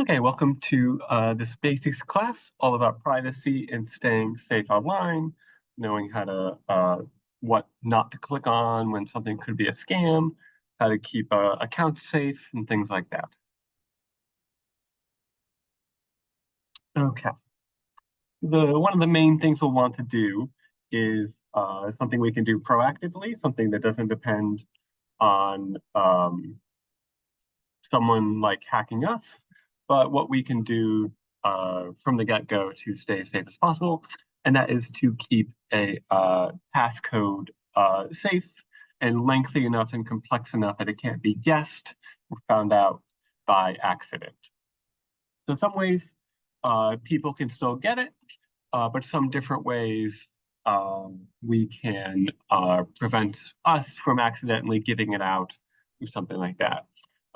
Okay, welcome to this basics class, all about privacy and staying safe online, knowing how to what not to click on when something could be a scam, how to keep accounts safe, and things like that. Okay, the one of the main things we'll want to do is something we can do proactively, something that doesn't depend on someone like hacking us, but what we can do from the get-go to stay as safe as possible, and that is to keep a passcode safe and lengthy enough and complex enough that it can't be guessed or found out by accident. So in some ways, people can still get it, but some different ways we can prevent us from accidentally giving it out or something like that.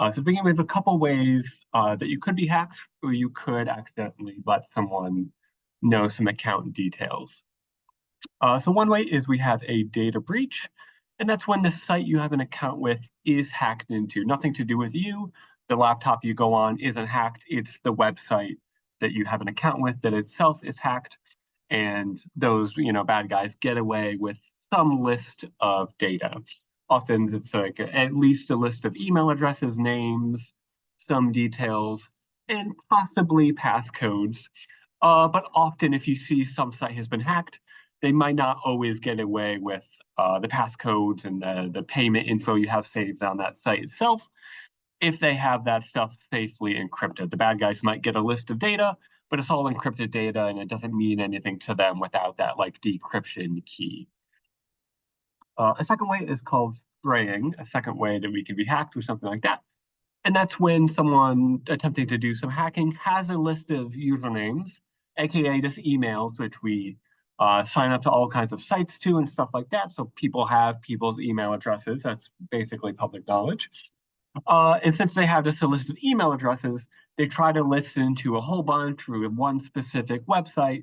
So to begin with, a couple ways that you could be hacked or you could accidentally let someone know some account details. So one way is we have a data breach, and that's when the site you have an account with is hacked into. Nothing to do with you. The laptop you go on isn't hacked. It's the website that you have an account with that itself is hacked, and those bad guys get away with some list of data. Often it's like at least a list of email addresses, names, some details, and possibly passcodes. But often, if you see some site has been hacked, they might not always get away with the passcodes and the payment info you have saved on that site itself if they have that stuff safely encrypted. The bad guys might get a list of data, but it's all encrypted data and it doesn't mean anything to them without that like decryption key. A second way is called spraying, a second way that we can be hacked or something like that. And that's when someone attempting to do some hacking has a list of usernames, aka just emails, which we sign up to all kinds of sites to and stuff like that. So people have people's email addresses. That's basically public knowledge. And since they have just a list of email addresses, they try to listen to a whole bunch through one specific website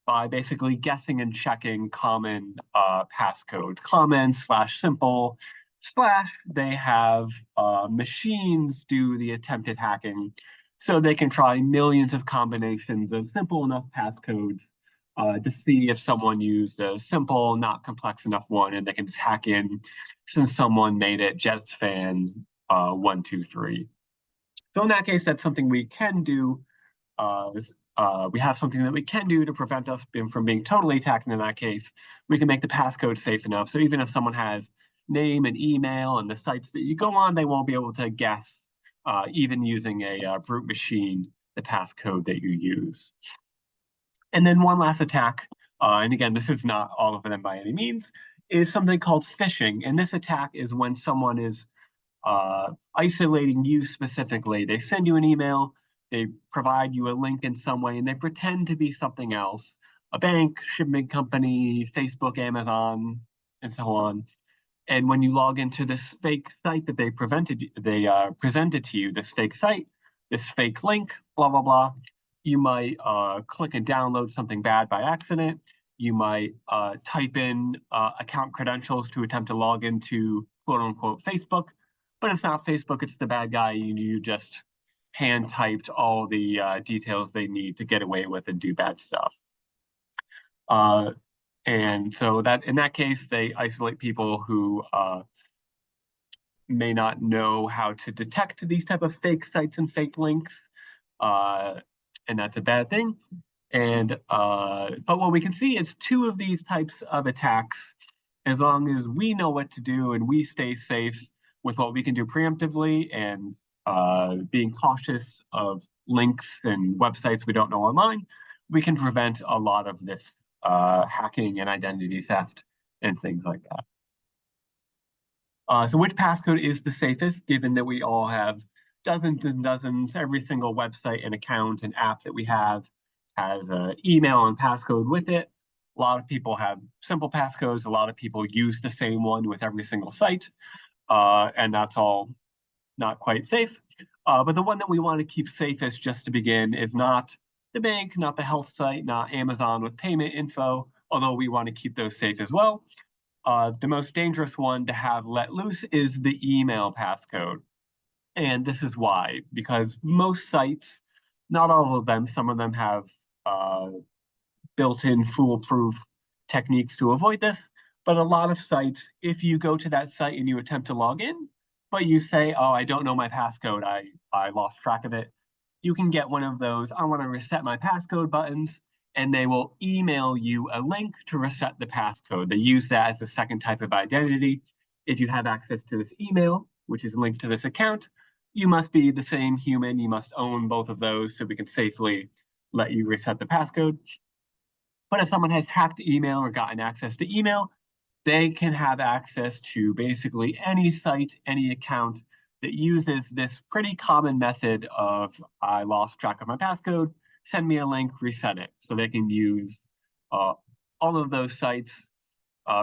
by basically guessing and checking common passcodes, common slash simple slash they have machines do the attempted hacking. So they can try millions of combinations of simple enough passcodes to see if someone used a simple, not complex enough one, and they can just hack in since someone made it Jets fans 123. So in that case, that's something we can do. We have something that we can do to prevent us from being totally attacked. And in that case, we can make the passcode safe enough. So even if someone has name and email and the sites that you go on, they won't be able to guess, even using a brute machine, the passcode that you use. And then one last attack, and again, this is not all of them by any means, is something called phishing. And this attack is when someone is isolating you specifically. They send you an email, they provide you a link in some way, and they pretend to be something else, a bank, shipping company, Facebook, Amazon, and so on. And when you log into this fake site that they presented to you, this fake site, this fake link, blah blah blah, you might click and download something bad by accident. You might type in account credentials to attempt to log into quote unquote Facebook, but it's not Facebook, it's the bad guy. You just hand typed all the details they need to get away with and do bad stuff. And so that in that case, they isolate people who may not know how to detect these type of fake sites and fake links, and that's a bad thing. And but what we can see is two of these types of attacks, as long as we know what to do and we stay safe with what we can do preemptively and being cautious of links and websites we don't know online, we can prevent a lot of this hacking and identity theft and things like that. So which passcode is the safest, given that we all have dozens and dozens, every single website and account and app that we have has an email and passcode with it. A lot of people have simple passcodes. A lot of people use the same one with every single site, and that's all not quite safe. But the one that we want to keep safest just to begin is not the bank, not the health site, not Amazon with payment info, although we want to keep those safe as well. The most dangerous one to have let loose is the email passcode. And this is why, because most sites Not all of them. Some of them have built-in foolproof techniques to avoid this. But a lot of sites, if you go to that site and you attempt to log in, but you say, oh, I don't know my passcode, I lost track of it, you can get one of those, I want to reset my passcode buttons, and they will email you a link to reset the passcode. They use that as a second type of identity. If you have access to this email, which is linked to this account, you must be the same human. You must own both of those so we can safely let you reset the passcode. But if someone has hacked email or gotten access to email, they can have access to basically any site, any account that uses this pretty common method of I lost track of my passcode, send me a link, reset it. So they can use all of those sites,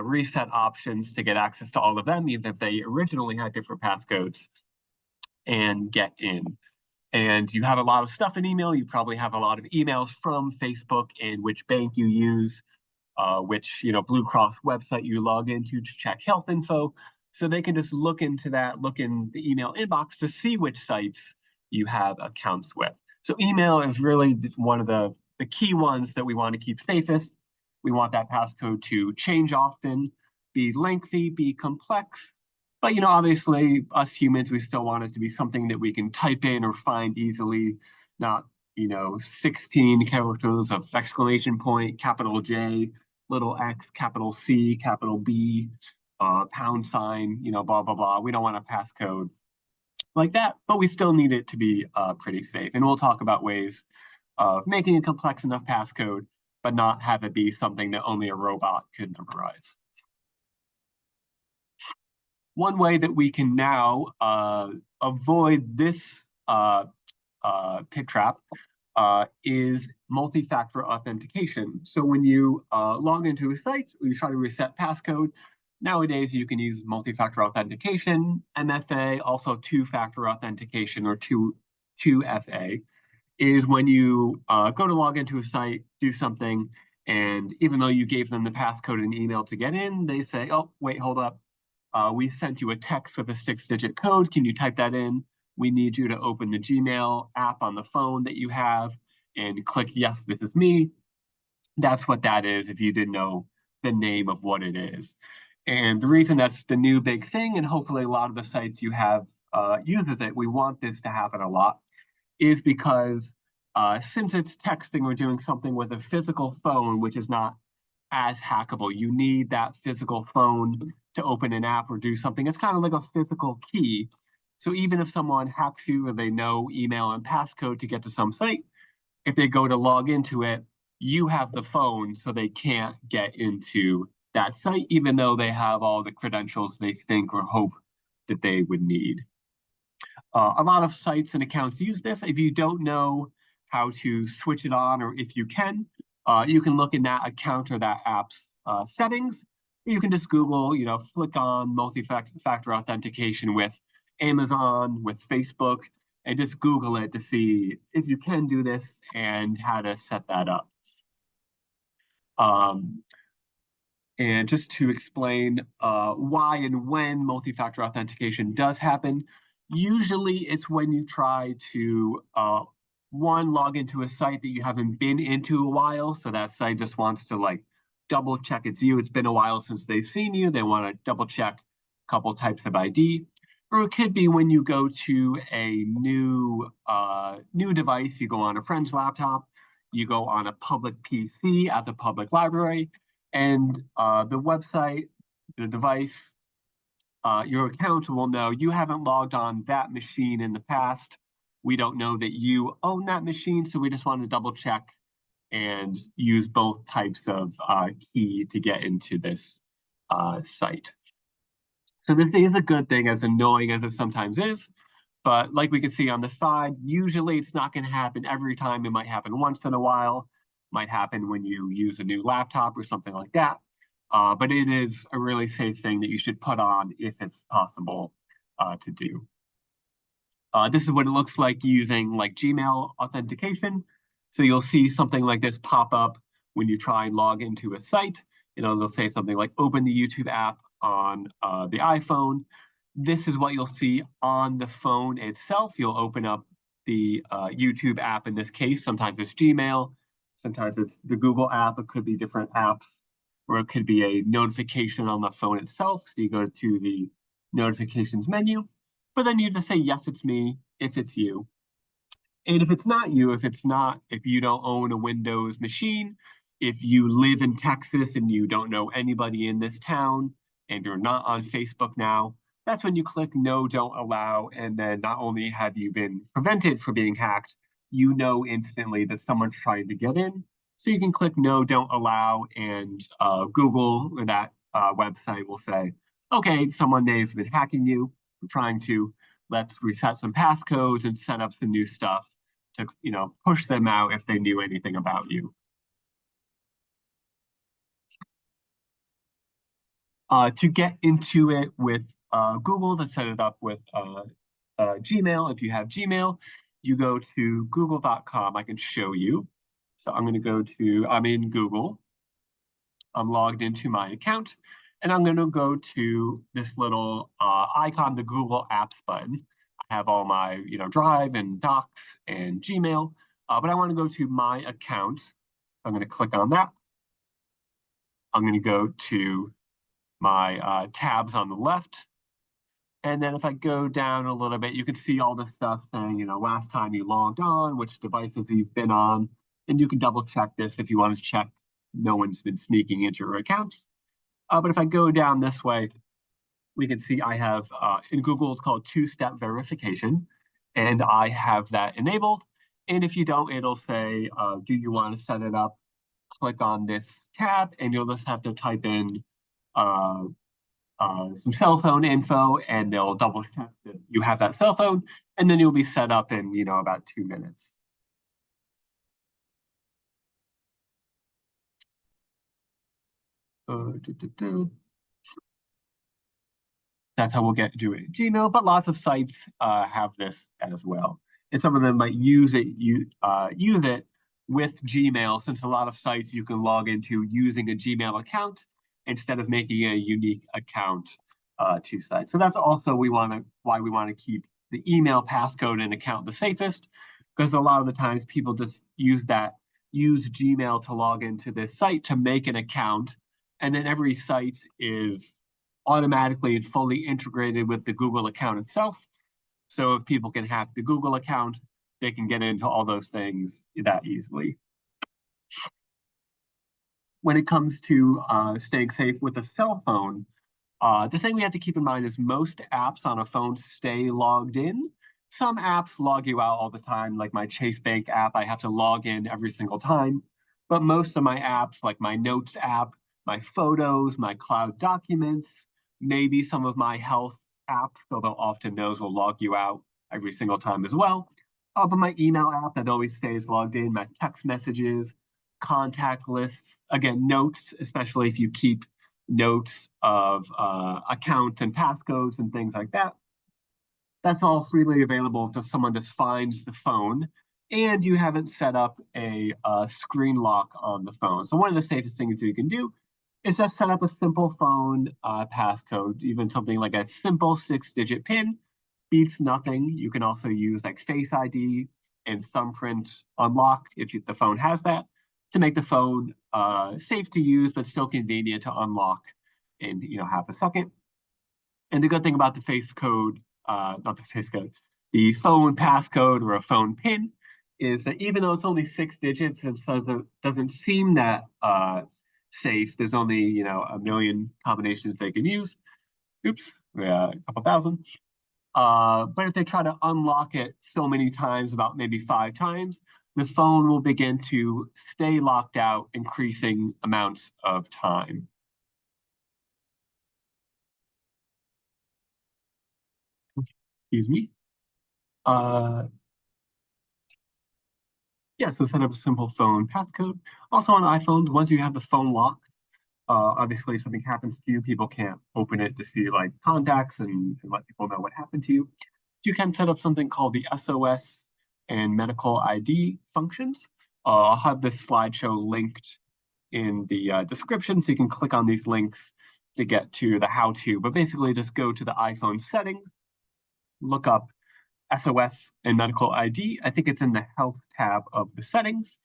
reset options to get access to all of them, even if they originally had different passcodes, and get in. And you have a lot of stuff in email. You probably have a lot of emails from Facebook and which bank you use, which Blue Cross website you log into to check health info. So they can just look into that, look in the email inbox to see which sites you have accounts with. So email is really one of the key ones that we want to keep safest. We want that passcode to change often, be lengthy, be complex. But obviously, us humans, we still want it to be something that we can type in or find easily, not 16 characters of exclamation point, capital J, little X, capital C, capital B, pound sign, blah, blah, blah. We don't want a passcode like that, but we still need it to be pretty safe. And we'll talk about ways of making a complex enough passcode, but not have it be something that only a robot could memorize. One way that we can now avoid this pit trap is multi-factor authentication. So when you log into a site, or you try to reset passcode, nowadays you can use multi-factor authentication, MFA, also two-factor authentication, or 2FA, is when you go to log into a site, do something, and even though you gave them the passcode and email to get in, they say, oh, wait, hold up. We sent you a text with a 6-digit code. Can you type that in? We need you to open the Gmail app on the phone that you have and click, yes, this is me. That's what that is if you didn't know the name of what it is. And the reason that's the new big thing, and hopefully a lot of the sites you have uses it, we want this to happen a lot, is because since it's texting or doing something with a physical phone, which is not as hackable, you need that physical phone to open an app or do something. It's kind of like a physical key. So even if someone hacks you or they know email and passcode to get to some site, if they go to log into it, you have the phone, so they can't get into that site, even though they have all the credentials they think or hope that they would need. A lot of sites and accounts use this. If you don't know how to switch it on, or if you can look in that account or that app's settings. You can just Google, flick on multi-factor authentication with Amazon, with Facebook, and just Google it to see if you can do this and how to set that up. And just to explain why and when multi-factor authentication does happen, usually it's when you try to log into a site that you haven't been into a while. So that site just wants to double check it's you. It's been a while since they've seen you. They want to double check a couple types of ID. Or it could be when you go to a new device, you go on a friend's laptop, you go on a public PC at the public library, and the website, the device, your account will know you haven't logged on that machine in the past. We don't know that you own that machine, so we just want to double check and use both types of key to get into this site. So this is a good thing, as annoying as it sometimes is. But like we can see on the side, usually it's not going to happen every time. It might happen once in a while. Might happen when you use a new laptop or something like that. But it is a really safe thing that you should put on if it's possible to do. This is what it looks like using Gmail authentication. So you'll see something like this pop up when you try and log into a site. They'll say something like open the YouTube app on the iPhone. This is what you'll see on the phone itself. You'll open up the YouTube app in this case. Sometimes it's Gmail, sometimes it's the Google app. It could be different apps, or it could be a notification on the phone itself. So you go to the notifications menu, but then you just say, yes, it's me, if it's you. And if it's not you, if you don't own a Windows machine, if you live in Texas and you don't know anybody in this town and you're not on Facebook now, that's when you click no, don't allow. And then not only have you been prevented from being hacked, you know instantly that someone's trying to get in. So you can click no, don't allow, and Google or that website will say, okay, someone may have been hacking you, trying to, let's reset some passcodes and set up some new stuff to push them out if they knew anything about you. To get into it with Google, to set it up with Gmail, if you have Gmail, you go to google.com. I can show you. So I'm in Google. I'm logged into my account, and I'm going to go to this little icon, the Google Apps button. I have all my Drive and Docs and Gmail, but I want to go to my account. I'm going to click on that. I'm going to go to my tabs on the left. And then if I go down a little bit, you can see all the stuff saying, last time you logged on, which devices you've been on. And you can double check this if you want to check no one's been sneaking into your account. But if I go down this way, we can see I have, in Google, it's called two-step verification. And I have that enabled. And if you don't, it'll say, do you want to set it up? Click on this tab, and you'll just have to type in some cell phone info, and they'll double check that you have that cell phone, and then you'll be set up in about 2 minutes. That's how we'll do it in Gmail, but lots of sites have this as well, and some of them might use it with Gmail, since a lot of sites you can log into using a Gmail account instead of making a unique account to sites. So that's also why we want to keep the email passcode and account the safest, because a lot of the times people just use Gmail to log into this site to make an account, and then every site is automatically and fully integrated with the Google account itself. So if people can hack the Google account, they can get into all those things that easily. When it comes to staying safe with a cell phone, the thing we have to keep in mind is most apps on a phone stay logged in. Some apps log you out all the time, like my Chase Bank app, I have to log in every single time. But most of my apps, like my Notes app, my photos, my cloud documents, maybe some of my health apps, although often those will log you out every single time as well. But my email app that always stays logged in, my text messages, contact lists, again, Notes, especially if you keep notes of accounts and passcodes and things like that. That's all freely available if someone just finds the phone and you haven't set up a screen lock on the phone. So one of the safest things you can do is just set up a simple phone passcode, even something like a simple 6-digit PIN beats nothing. You can also use like Face ID and thumbprint unlock if the phone has that, to make the phone safe to use, but still convenient to unlock in half a second. And the good thing about the the phone passcode or a phone PIN is that even though it's only 6 digits, it doesn't seem that safe. There's only a million combinations they can use. Oops, a couple thousand. But if they try to unlock it so many times, about maybe 5 times, the phone will begin to stay locked out, increasing amounts of time. Excuse me. Yeah, so set up a simple phone passcode. Also on iPhones, once you have the phone locked, obviously something happens to you, people can't open it to see like contacts and let people know what happened to you. You can set up something called the SOS and medical ID functions. I'll have this slideshow linked in the description, so you can click on these links to get to the how-to. But basically, just go to the iPhone settings, look up SOS and medical ID. I think it's in the health tab of the settings.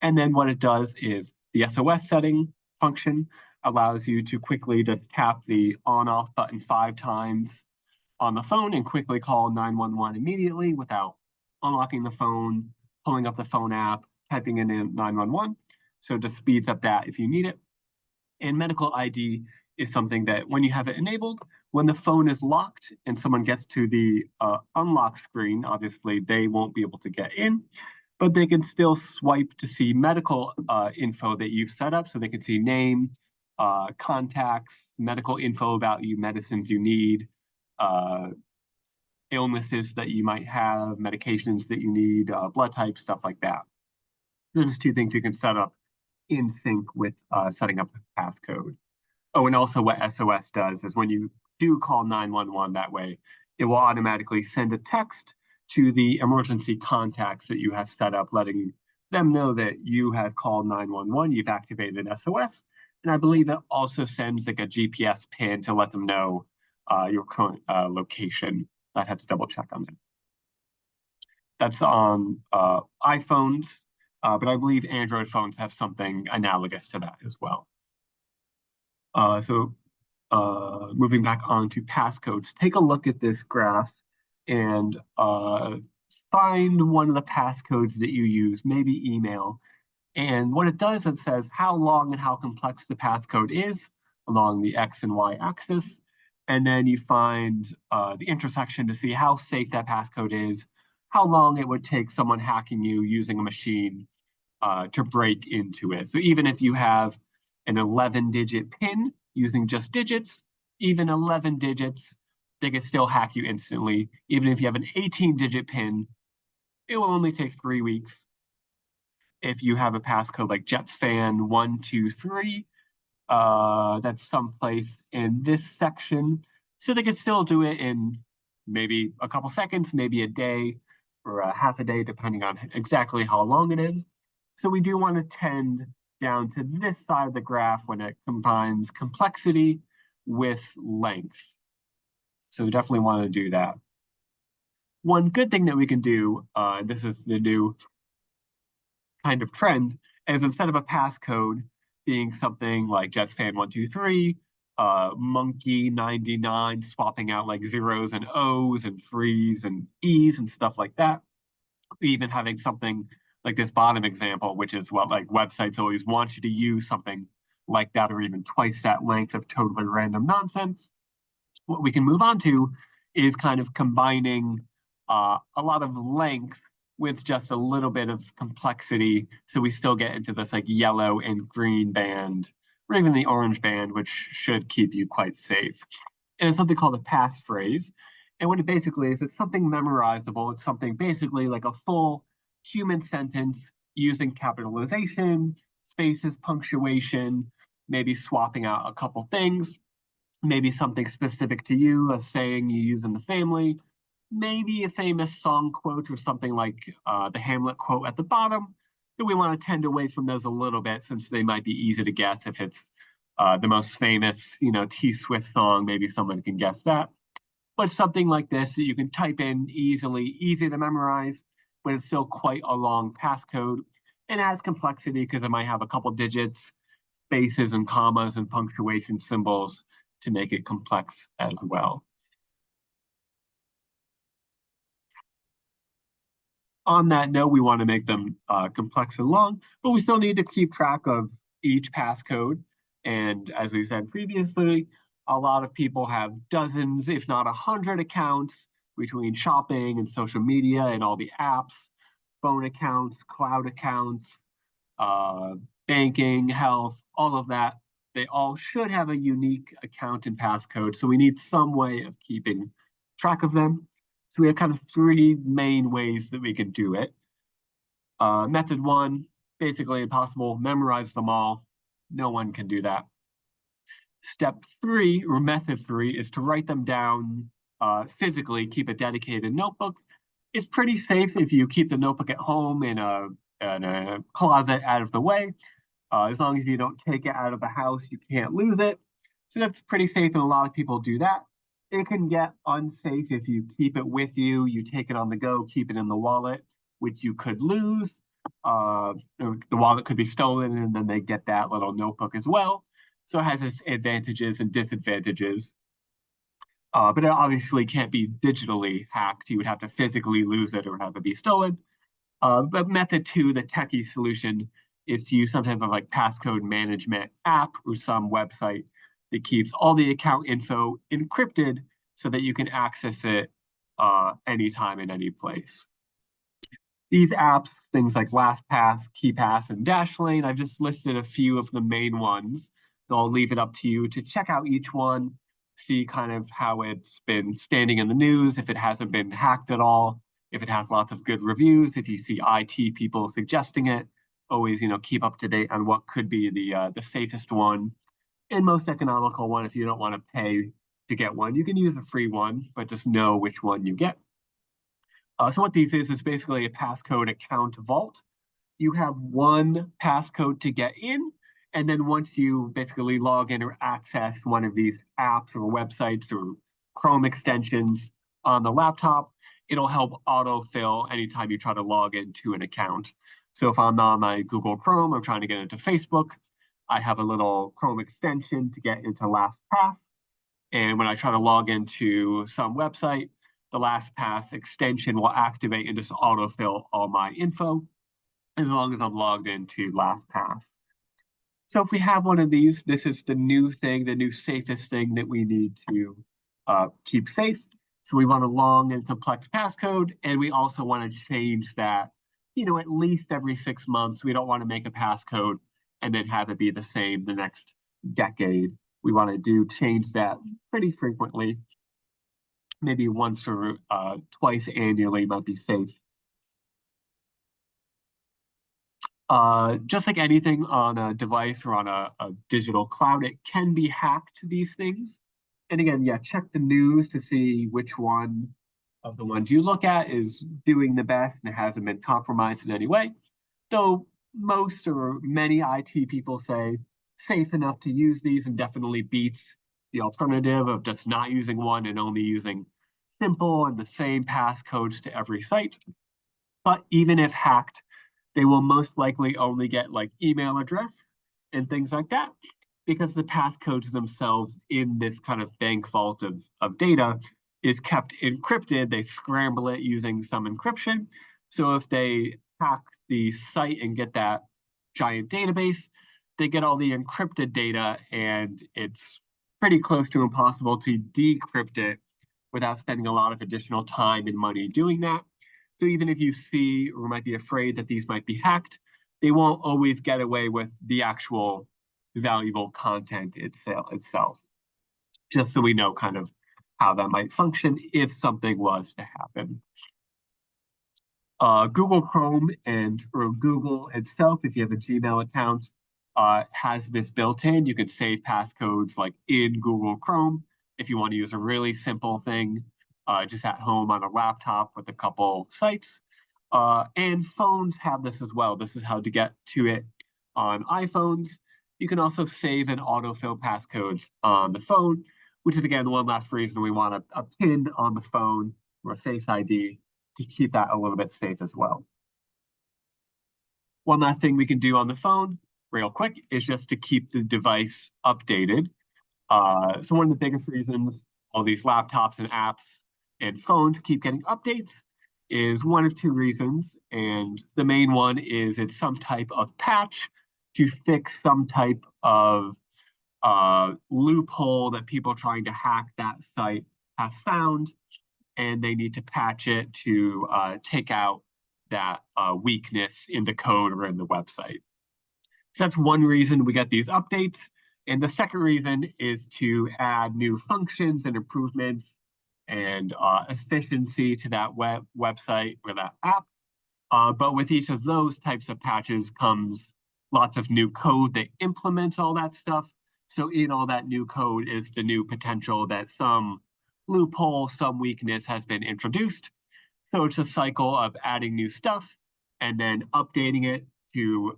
And then what it does is the SOS setting function allows you to quickly just tap the on off button 5 times on the phone and quickly call 911 immediately without unlocking the phone, pulling up the phone app, typing in 911. So it just speeds up that if you need it. And medical ID is something that when you have it enabled, when the phone is locked and someone gets to the unlock screen, obviously they won't be able to get in, but they can still swipe to see medical info that you've set up. So they can see name, contacts, medical info about you, medicines you need, illnesses that you might have, medications that you need, blood type, stuff like that. There's 2 things you can set up in sync with setting up a passcode. Oh, and also what SOS does is when you do call 911 that way, it will automatically send a text to the emergency contacts that you have set up, letting them know that you have called 911, you've activated SOS. And I believe it also sends like a GPS pin to let them know your current location. I had to double check on that. That's on iPhones, but I believe Android phones have something analogous to that as well. Moving back on to passcodes, take a look at this graph and find one of the passcodes that you use, maybe email. And what it does, it says how long and how complex the passcode is along the X and Y axis. And then you find the intersection to see how safe that passcode is, how long it would take someone hacking you using a machine to break into it. So even if you have an 11-digit PIN using just digits, even 11 digits, they can still hack you instantly. Even if you have an 18-digit PIN, it will only take 3 weeks. If you have a passcode like JetsFan123, that's someplace in this section. So they could still do it in maybe a couple seconds, maybe a day or a half a day, depending on exactly how long it is. So we do want to tend down to this side of the graph when it combines complexity with length. So we definitely want to do that. One good thing that we can do, this is the new kind of trend, is instead of a passcode being something like JetsFan123, Monkey99, swapping out like zeros and O's and threes and E's and stuff like that. Even having something like this bottom example, which is what like websites always want you to use something like that, or even twice that length of totally random nonsense. What we can move on to is kind of combining a lot of length with just a little bit of complexity. So we still get into this like yellow and green band, or even the orange band, which should keep you quite safe. And it's something called a passphrase. And what it basically is, it's something memorizable. It's something basically like a full human sentence using capitalization, spaces, punctuation, maybe swapping out a couple things, maybe something specific to you, a saying you use in the family, maybe a famous song quote or something like the Hamlet quote at the bottom. But we want to tend away from those a little bit since they might be easy to guess. If it's the most famous, T Swift song, maybe someone can guess that. But something like this that you can type in easily, easy to memorize, but it's still quite a long passcode. And it has complexity because it might have a couple digits, spaces and commas and punctuation symbols to make it complex as well. On that note, we want to make them complex and long, but we still need to keep track of each passcode. And as we said previously, a lot of people have dozens, if not 100 accounts between shopping and social media and all the apps, phone accounts, cloud accounts, banking, health, all of that. They all should have a unique account and passcode. So we need some way of keeping track of them. So we have kind of 3 main ways that we can do it. Method 1, basically impossible, memorize them all. No one can do that. Step 3, or method 3, is to write them down physically, keep a dedicated notebook. It's pretty safe if you keep the notebook at home in a closet out of the way. As long as you don't take it out of the house, you can't lose it. So that's pretty safe, and a lot of people do that. It can get unsafe if you keep it with you, you take it on the go, keep it in the wallet, which you could lose. The wallet could be stolen, and then they get that little notebook as well. So it has its advantages and disadvantages. But it obviously can't be digitally hacked. You would have to physically lose it or have it be stolen. But method two, the techie solution, is to use some type of like passcode management app or some website that keeps all the account info encrypted so that you can access it anytime in any place. These apps, things like LastPass, KeePass, and Dashlane, I've just listed a few of the main ones. So I'll leave it up to you to check out each one, see kind of how it's been standing in the news, if it hasn't been hacked at all, if it has lots of good reviews, if you see IT people suggesting it. Always, keep up to date on what could be the safest one and most economical one. If you don't want to pay to get one, you can use a free one, but just know which one you get. So what these is basically a passcode account vault. You have one passcode to get in, and then once you basically log in or access one of these apps or websites or Chrome extensions on the laptop, it'll help autofill anytime you try to log into an account. So if I'm on my Google Chrome, I'm trying to get into Facebook, I have a little Chrome extension to get into LastPass. And when I try to log into some website, the LastPass extension will activate and just autofill all my info as long as I'm logged into LastPass. So if we have one of these, this is the new thing, the new safest thing that we need to keep safe. So we want a long and complex passcode, and we also want to change that, at least every 6 months. We don't want to make a passcode and then have it be the same the next decade. We want to change that pretty frequently. Maybe once or twice annually might be safe. Just like anything on a device or on a digital cloud, it can be hacked, these things. And again, yeah, check the news to see which one of the ones you look at is doing the best and it hasn't been compromised in any way. Though most or many IT people say safe enough to use these and definitely beats the alternative of just not using one and only using simple and the same passcodes to every site. But even if hacked, they will most likely only get like email address and things like that because the passcodes themselves in this kind of bank vault of data is kept encrypted. They scramble it using some encryption. So if they hack the site and get that giant database, they get all the encrypted data, and it's pretty close to impossible to decrypt it without spending a lot of additional time and money doing that. So even if you see or might be afraid that these might be hacked, they won't always get away with the actual valuable content itself. Just so we know kind of how that might function if something was to happen. Google Chrome or Google itself, if you have a Gmail account, has this built in. You can save passcodes like in Google Chrome if you want to use a really simple thing just at home on a laptop with a couple sites. And phones have this as well. This is how to get to it on iPhones. You can also save and autofill passcodes on the phone, which is again one last reason we want a PIN on the phone or a Face ID to keep that a little bit safe as well. One last thing we can do on the phone, real quick, is just to keep the device updated. So one of the biggest reasons all these laptops and apps and phones keep getting updates is one of two reasons. And the main one is it's some type of patch to fix some type of loophole that people trying to hack that site have found, and they need to patch it to take out that weakness in the code or in the website. So that's one reason we get these updates. And the second reason is to add new functions and improvements and efficiency to that website or that app. But with each of those types of patches comes lots of new code that implements all that stuff. So in all that new code is the new potential that some loophole, some weakness has been introduced. So it's a cycle of adding new stuff and then updating it to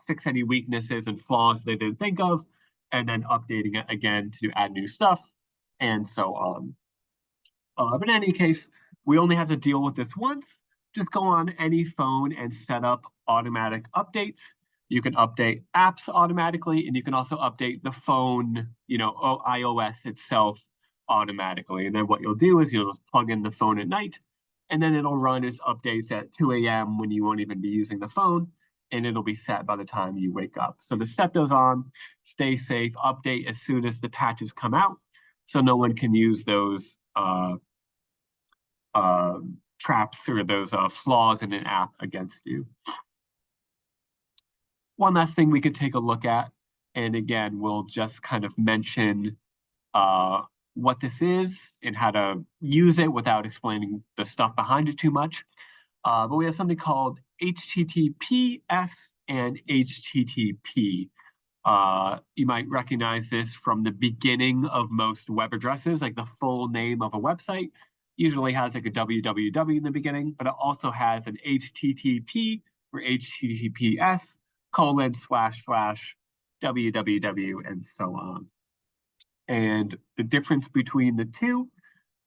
fix any weaknesses and flaws they didn't think of, and then updating it again to add new stuff, and so on. But in any case, we only have to deal with this once. Just go on any phone and set up automatic updates. You can update apps automatically, and you can also update the phone, iOS itself automatically. And then what you'll do is you'll just plug in the phone at night, and then it'll run its updates at 2 a.m. when you won't even be using the phone, and it'll be set by the time you wake up. So to set those on, stay safe, update as soon as the patches come out, so no one can use those traps or those flaws in an app against you. One last thing we could take a look at, and again, we'll just kind of mention what this is and how to use it without explaining the stuff behind it too much. But we have something called HTTPS and HTTP. You might recognize this from the beginning of most web addresses, like the full name of a website usually has like a www in the beginning, but it also has an HTTP or HTTPS : / www and so on. And the difference between the two,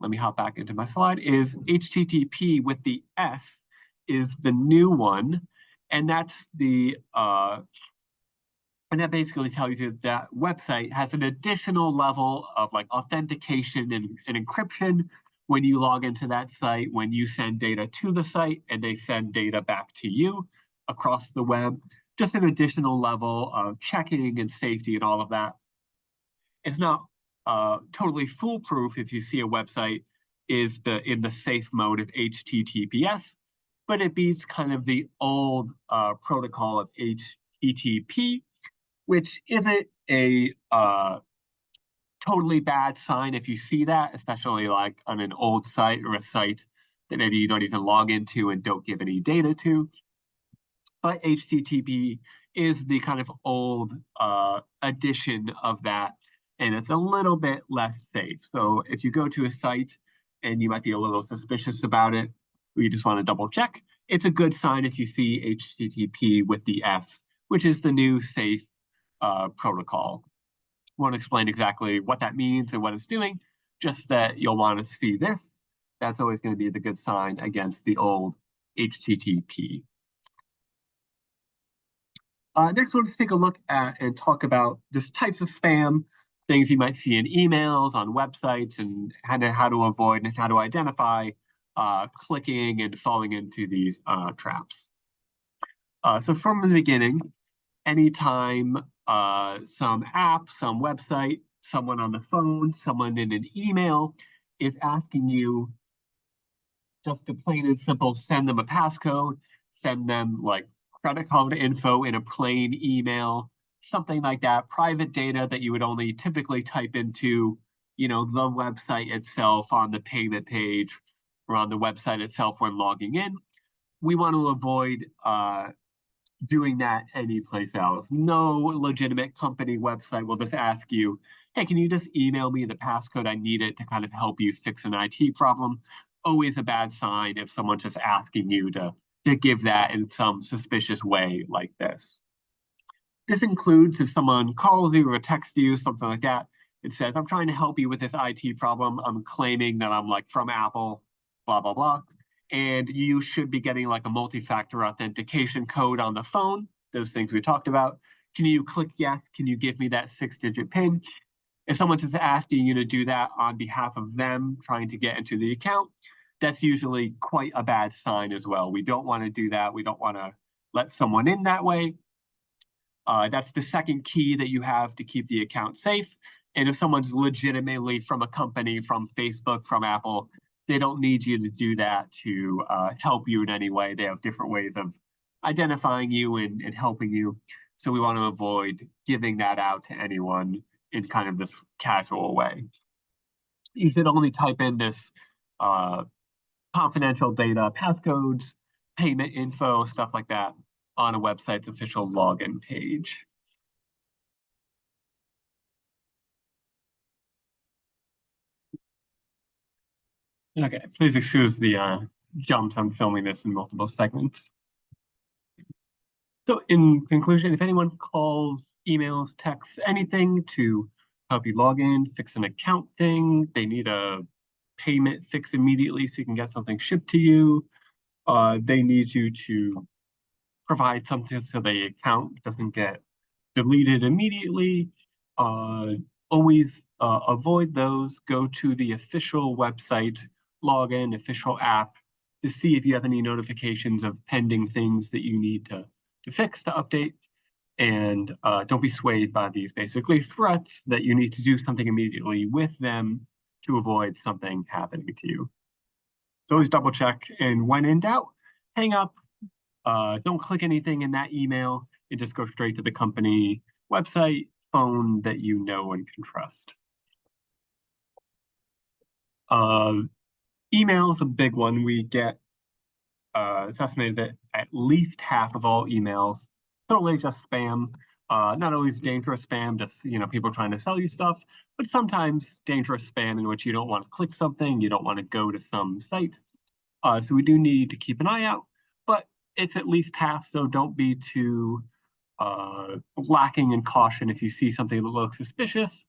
let me hop back into my slide, is HTTP with the S is the new one, and that's the and that basically tells you that website has an additional level of like authentication and encryption when you log into that site, when you send data to the site and they send data back to you across the web, just an additional level of checking and safety and all of that. It's not totally foolproof if you see a website is in the safe mode of HTTPS, but it beats kind of the old protocol of HTTP, which isn't a totally bad sign if you see that, especially like on an old site or a site that maybe you don't even log into and don't give any data to. But HTTP is the kind of old edition of that, and it's a little bit less safe. So if you go to a site and you might be a little suspicious about it, or you just want to double check, it's a good sign if you see HTTP with the S, which is the new safe protocol. Won't explain exactly what that means and what it's doing, just that you'll want to see this. That's always going to be the good sign against the old HTTP. Next, we'll just take a look at and talk about just types of spam, things you might see in emails, on websites, and how to avoid and how to identify clicking and falling into these traps. So from the beginning, anytime some app, some website, someone on the phone, someone in an email is asking you just to plain and simple send them a passcode, send them like credit card info in a plain email, something like that, private data that you would only typically type into, the website itself on the payment page or on the website itself when logging in. We want to avoid doing that anyplace else. No legitimate company website will just ask you, hey, can you just email me the passcode? I need it to kind of help you fix an IT problem. Always a bad sign if someone's just asking you to give that in some suspicious way like this. This includes if someone calls you or texts you, something like that. It says, I'm trying to help you with this IT problem. I'm claiming that I'm like from Apple, blah, blah, blah. And you should be getting like a multi-factor authentication code on the phone, those things we talked about. Can you click yes? Can you give me that 6-digit PIN? If someone's just asking you to do that on behalf of them trying to get into the account, that's usually quite a bad sign as well. We don't want to do that. We don't want to let someone in that way. That's the second key that you have to keep the account safe. And if someone's legitimately from a company, from Facebook, from Apple, they don't need you to do that to help you in any way. They have different ways of identifying you and helping you. So we want to avoid giving that out to anyone in kind of this casual way. You should only type in this confidential data, passcodes, payment info, stuff like that on a website's official login page. Okay, please excuse the jumps. I'm filming this in multiple segments. So in conclusion, if anyone calls, emails, texts, anything to help you log in, fix an account thing, they need a payment fix immediately so you can get something shipped to you. They need you to provide something so the account doesn't get deleted immediately. Always avoid those. Go to the official website, log in, official app to see if you have any notifications of pending things that you need to fix, to update. And don't be swayed by these basically threats that you need to do something immediately with them to avoid something happening to you. So always double check, and when in doubt, hang up. Don't click anything in that email. It just goes straight to the company website, phone that you know and can trust. Email is a big one. We get, it's estimated that at least half of all emails totally just spam. Not always dangerous spam, just people trying to sell you stuff, but sometimes dangerous spam in which you don't want to click something, you don't want to go to some site. So we do need to keep an eye out, but it's at least half, so don't be too lacking in caution if you see something that looks suspicious.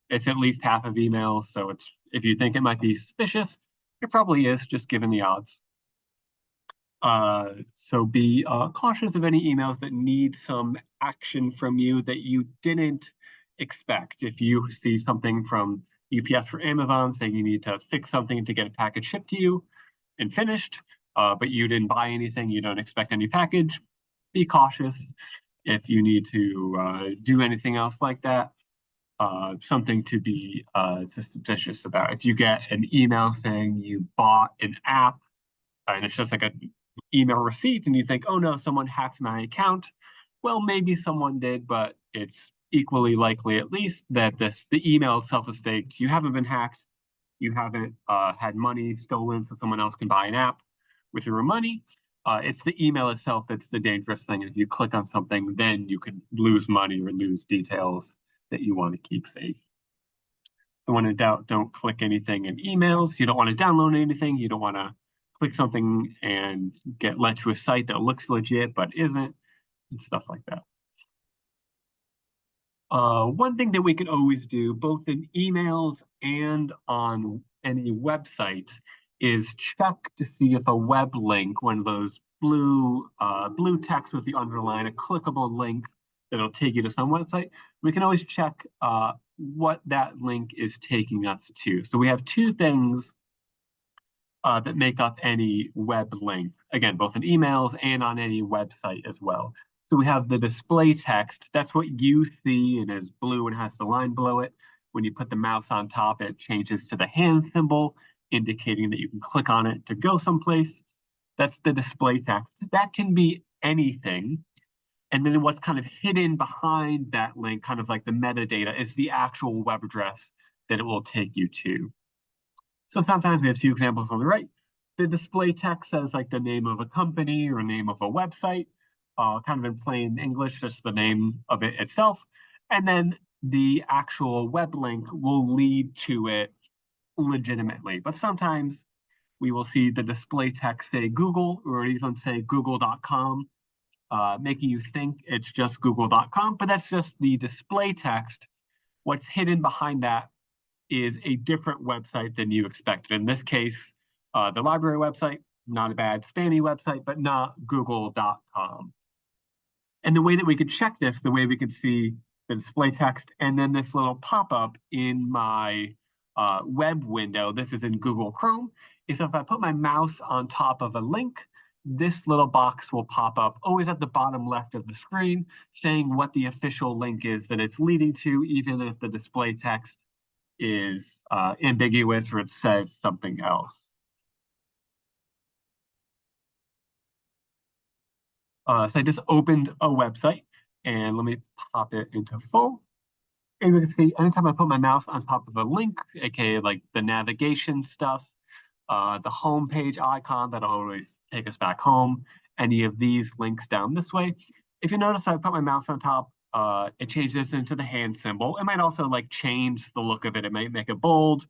It's at least half of emails, so if you think it might be suspicious, it probably is, just given the odds. So be cautious of any emails that need some action from you that you didn't expect. If you see something from UPS or Amazon saying you need to fix something to get a package shipped to you and finished, but you didn't buy anything, you don't expect any package, be cautious. If you need to do anything else like that, something to be suspicious about. If you get an email saying you bought an app and it's just like an email receipt and you think, oh no, someone hacked my account. Well, maybe someone did, but it's equally likely at least that the email itself is faked. You haven't been hacked. You haven't had money stolen so someone else can buy an app with your money. It's the email itself that's the dangerous thing. If you click on something, then you could lose money or lose details that you want to keep safe. So when in doubt, don't click anything in emails. You don't want to download anything. You don't want to click something and get led to a site that looks legit but isn't, and stuff like that. One thing that we can always do, both in emails and on any website, is check to see if a web link, one of those blue text with the underline, a clickable link that'll take you to some website, we can always check what that link is taking us to. So we have two things that make up any web link, again, both in emails and on any website as well. So we have the display text. That's what you see and is blue and has the line below it. When you put the mouse on top, it changes to the hand symbol, indicating that you can click on it to go someplace. That's the display text. That can be anything. And then what's kind of hidden behind that link, kind of like the metadata, is the actual web address that it will take you to. So sometimes we have two examples on the right. The display text says like the name of a company or name of a website, kind of in plain English, just the name of it itself. And then the actual web link will lead to it legitimately. But sometimes we will see the display text say Google, or even say google.com, making you think it's just google.com, but that's just the display text. What's hidden behind that is a different website than you expected. In this case, the library website, not a bad spammy website, but not google.com. And the way that we could check this, the way we could see the display text and then this little pop-up in my web window, this is in Google Chrome, is if I put my mouse on top of a link, this little box will pop up always at the bottom left of the screen saying what the official link is that it's leading to, even if the display text is ambiguous or it says something else. So I just opened a website and let me pop it into full. And you can see anytime I put my mouse on top of a link, aka like the navigation stuff, the home page icon that'll always take us back home, any of these links down this way. If you notice I put my mouse on top, it changes into the hand symbol. It might also like change the look of it. It might make it bold.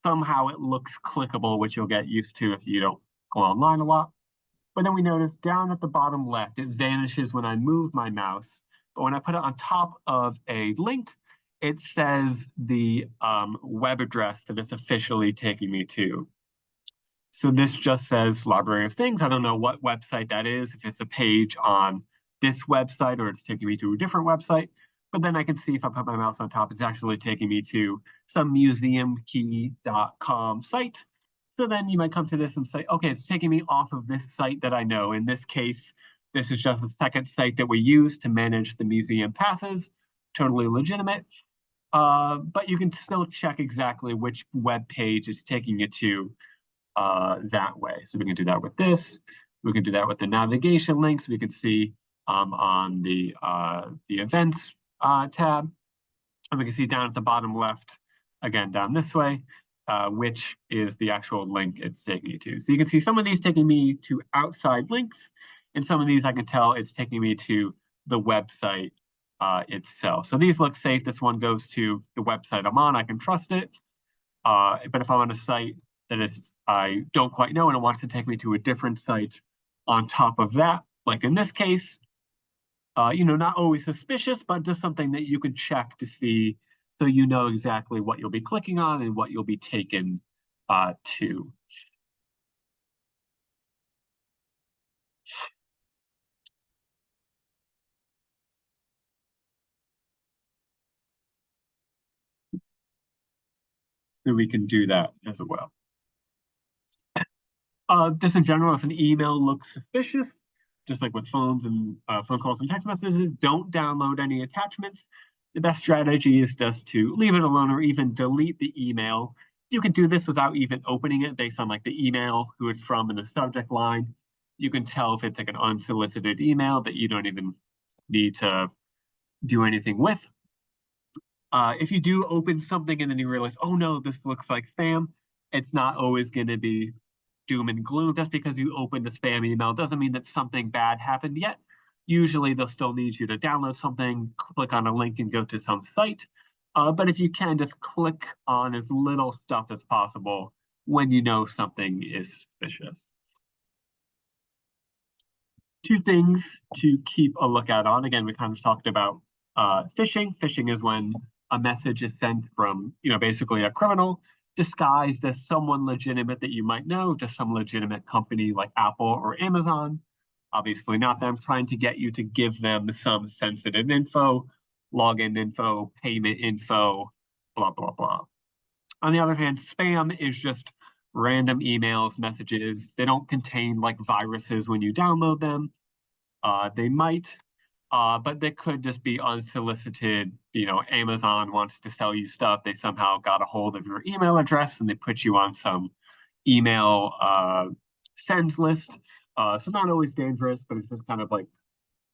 Somehow it looks clickable, which you'll get used to if you don't go online a lot. But then we notice down at the bottom left, it vanishes when I move my mouse. But when I put it on top of a link, it says the web address that it's officially taking me to. So this just says Library of Things. I don't know what website that is, if it's a page on this website or it's taking me to a different website. But then I can see if I put my mouse on top, it's actually taking me to some museumkey.com site. So then you might come to this and say, okay, it's taking me off of this site that I know. In this case, this is just the second site that we use to manage the museum passes. Totally legitimate. But you can still check exactly which web page it's taking you to that way. So we can do that with this. We can do that with the navigation links. We can see on the events tab. And we can see down at the bottom left, again, down this way, which is the actual link it's taking you to. So you can see some of these taking me to outside links, and some of these I can tell it's taking me to the website itself. So these look safe. This one goes to the website I'm on. I can trust it. But if I'm on a site that I don't quite know and it wants to take me to a different site on top of that, like in this case, not always suspicious, but just something that you can check to see so you know exactly what you'll be clicking on and what you'll be taken to. So we can do that as well. Just in general, if an email looks suspicious, just like with phones and phone calls and text messages, don't download any attachments. The best strategy is just to leave it alone or even delete the email. You can do this without even opening it based on like the email, who it's from, and the subject line. You can tell if it's like an unsolicited email that you don't even need to do anything with. If you do open something and then you realize, oh no, this looks like spam, it's not always going to be doom and gloom. Just because you opened a spam email doesn't mean that something bad happened yet. Usually they'll still need you to download something, click on a link and go to some site. But if you can, just click on as little stuff as possible when you know something is suspicious. Two things to keep a lookout on. Again, we kind of talked about phishing. Phishing is when a message is sent from, basically a criminal disguised as someone legitimate that you might know, just some legitimate company like Apple or Amazon. Obviously not them, trying to get you to give them some sensitive info, login info, payment info, blah, blah, blah. On the other hand, spam is just random emails, messages. They don't contain like viruses when you download them. They might, but they could just be unsolicited. Amazon wants to sell you stuff. They somehow got a hold of your email address and they put you on some email sends list. So not always dangerous, but it's just kind of like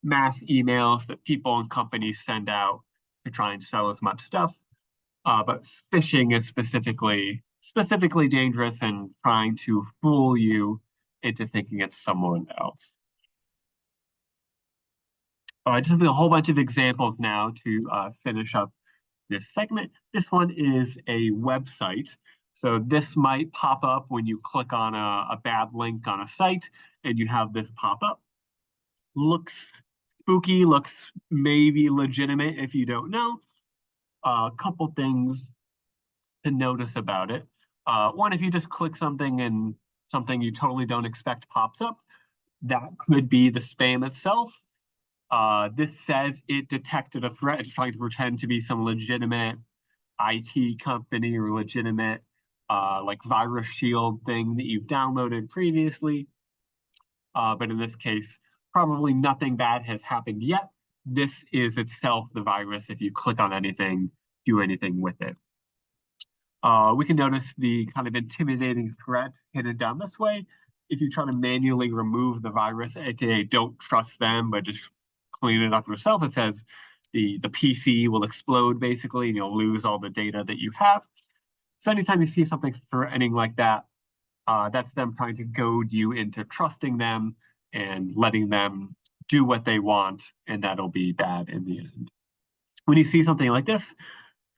mass emails that people and companies send out to try and sell as much stuff. But phishing is specifically dangerous and trying to fool you into thinking it's someone else. Just a whole bunch of examples now to finish up this segment. This one is a website. So this might pop up when you click on a bad link on a site and you have this pop up. Looks spooky, looks maybe legitimate if you don't know. A couple things to notice about it. One, if you just click something and something you totally don't expect pops up, that could be the spam itself. This says it detected a threat. It's trying to pretend to be some legitimate IT company or legitimate like virus shield thing that you've downloaded previously. But in this case, probably nothing bad has happened yet. This is itself the virus if you click on anything, do anything with it. We can notice the kind of intimidating threat hidden down this way. If you try to manually remove the virus, aka don't trust them, but just clean it up yourself, it says the PC will explode basically, and you'll lose all the data that you have. So anytime you see something threatening like that, that's them trying to goad you into trusting them and letting them do what they want, and that'll be bad in the end. When you see something like this,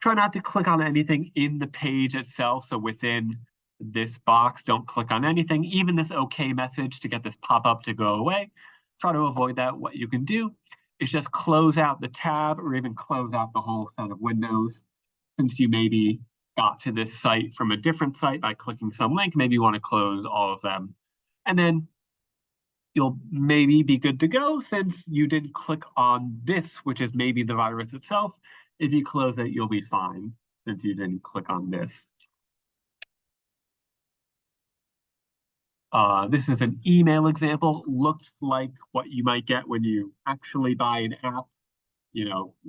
try not to click on anything in the page itself. So within this box, don't click on anything, even this OK message to get this pop-up to go away. Try to avoid that. What you can do is just close out the tab or even close out the whole set of windows. Since you maybe got to this site from a different site by clicking some link, maybe you want to close all of them. And then you'll maybe be good to go since you didn't click on this, which is maybe the virus itself. If you close it, you'll be fine since you didn't click on this. This is an email example. Looks like what you might get when you actually buy an app,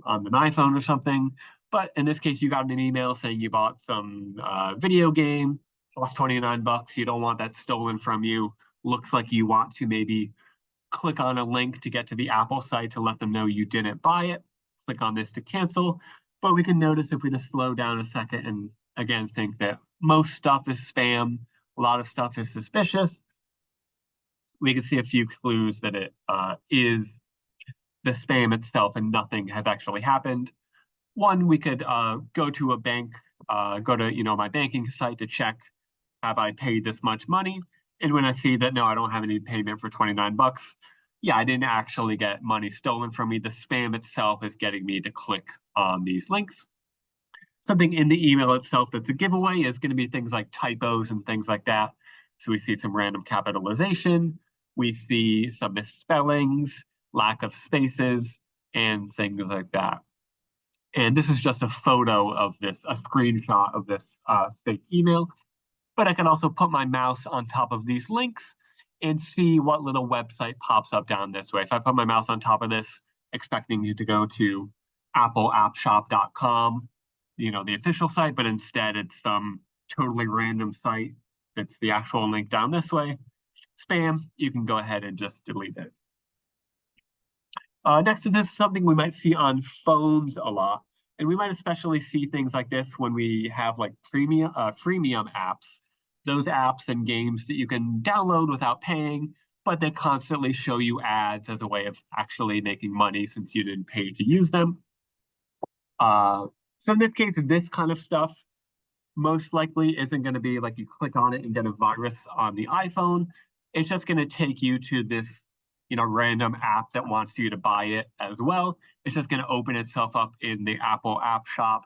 on an iPhone or something. But in this case, you got an email saying you bought some video game, cost 29 bucks. You don't want that stolen from you. Looks like you want to maybe click on a link to get to the Apple site to let them know you didn't buy it. Click on this to cancel. But we can notice if we just slow down a second and again think that most stuff is spam, a lot of stuff is suspicious. We can see a few clues that it is the spam itself and nothing has actually happened. One, we could go to a bank, go to my banking site to check, have I paid this much money? And when I see that, no, I don't have any payment for 29 bucks, yeah, I didn't actually get money stolen from me. The spam itself is getting me to click on these links. Something in the email itself that's a giveaway is going to be things like typos and things like that. So we see some random capitalization, we see some misspellings, lack of spaces, and things like that. And this is just a photo of this, a screenshot of this fake email. But I can also put my mouse on top of these links and see what little website pops up down this way. If I put my mouse on top of this, expecting you to go to appleappshop.com, the official site, but instead it's some totally random site that's the actual link down this way. Spam, you can go ahead and just delete it. Next to this, something we might see on phones a lot, and we might especially see things like this when we have like freemium apps, those apps and games that you can download without paying, but they constantly show you ads as a way of actually making money since you didn't pay to use them. So in this case, this kind of stuff most likely isn't going to be like you click on it and get a virus on the iPhone. It's just going to take you to this random app that wants you to buy it as well. It's just going to open itself up in the Apple App Shop.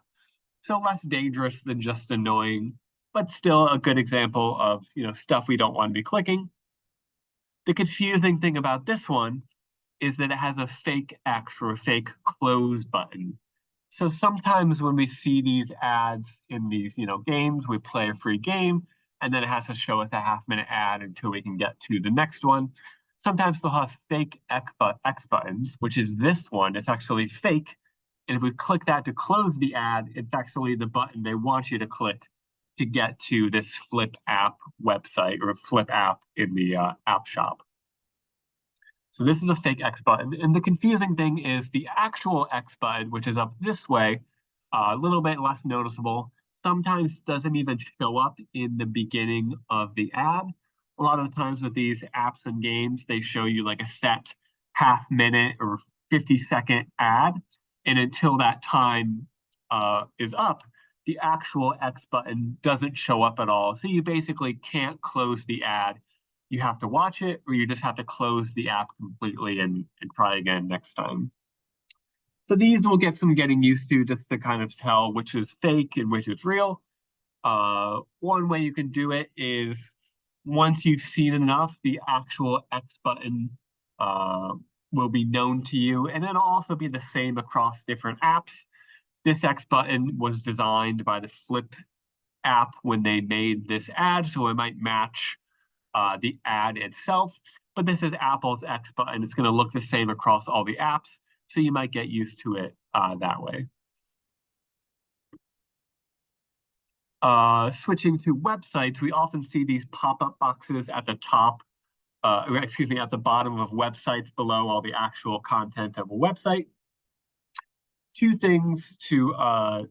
So less dangerous than just annoying, but still a good example of stuff we don't want to be clicking. The confusing thing about this one is that it has a fake X or a fake close button. So sometimes when we see these ads in these games, we play a free game, and then it has to show us a half-minute ad until we can get to the next one. Sometimes they'll have fake X buttons, which is this one. It's actually fake. And if we click that to close the ad, it's actually the button they want you to click to get to this Flip app website or Flip app in the app shop. So this is a fake X button. And the confusing thing is the actual X button, which is up this way, a little bit less noticeable, sometimes doesn't even show up in the beginning of the ad. A lot of the times with these apps and games, they show you like a set half-minute or 50-second ad. And until that time is up, the actual X button doesn't show up at all. So you basically can't close the ad. You have to watch it, or you just have to close the app completely and try again next time. So these will get some getting used to just to kind of tell which is fake and which is real. One way you can do it is once you've seen enough, the actual X button will be known to you, and it'll also be the same across different apps. This X button was designed by the Flip app when they made this ad, so it might match the ad itself, but this is Apple's X button. It's going to look the same across all the apps, so you might get used to it that way. Switching to websites, we often see these pop-up boxes at the top, at the bottom of websites below all the actual content of a website. Two things to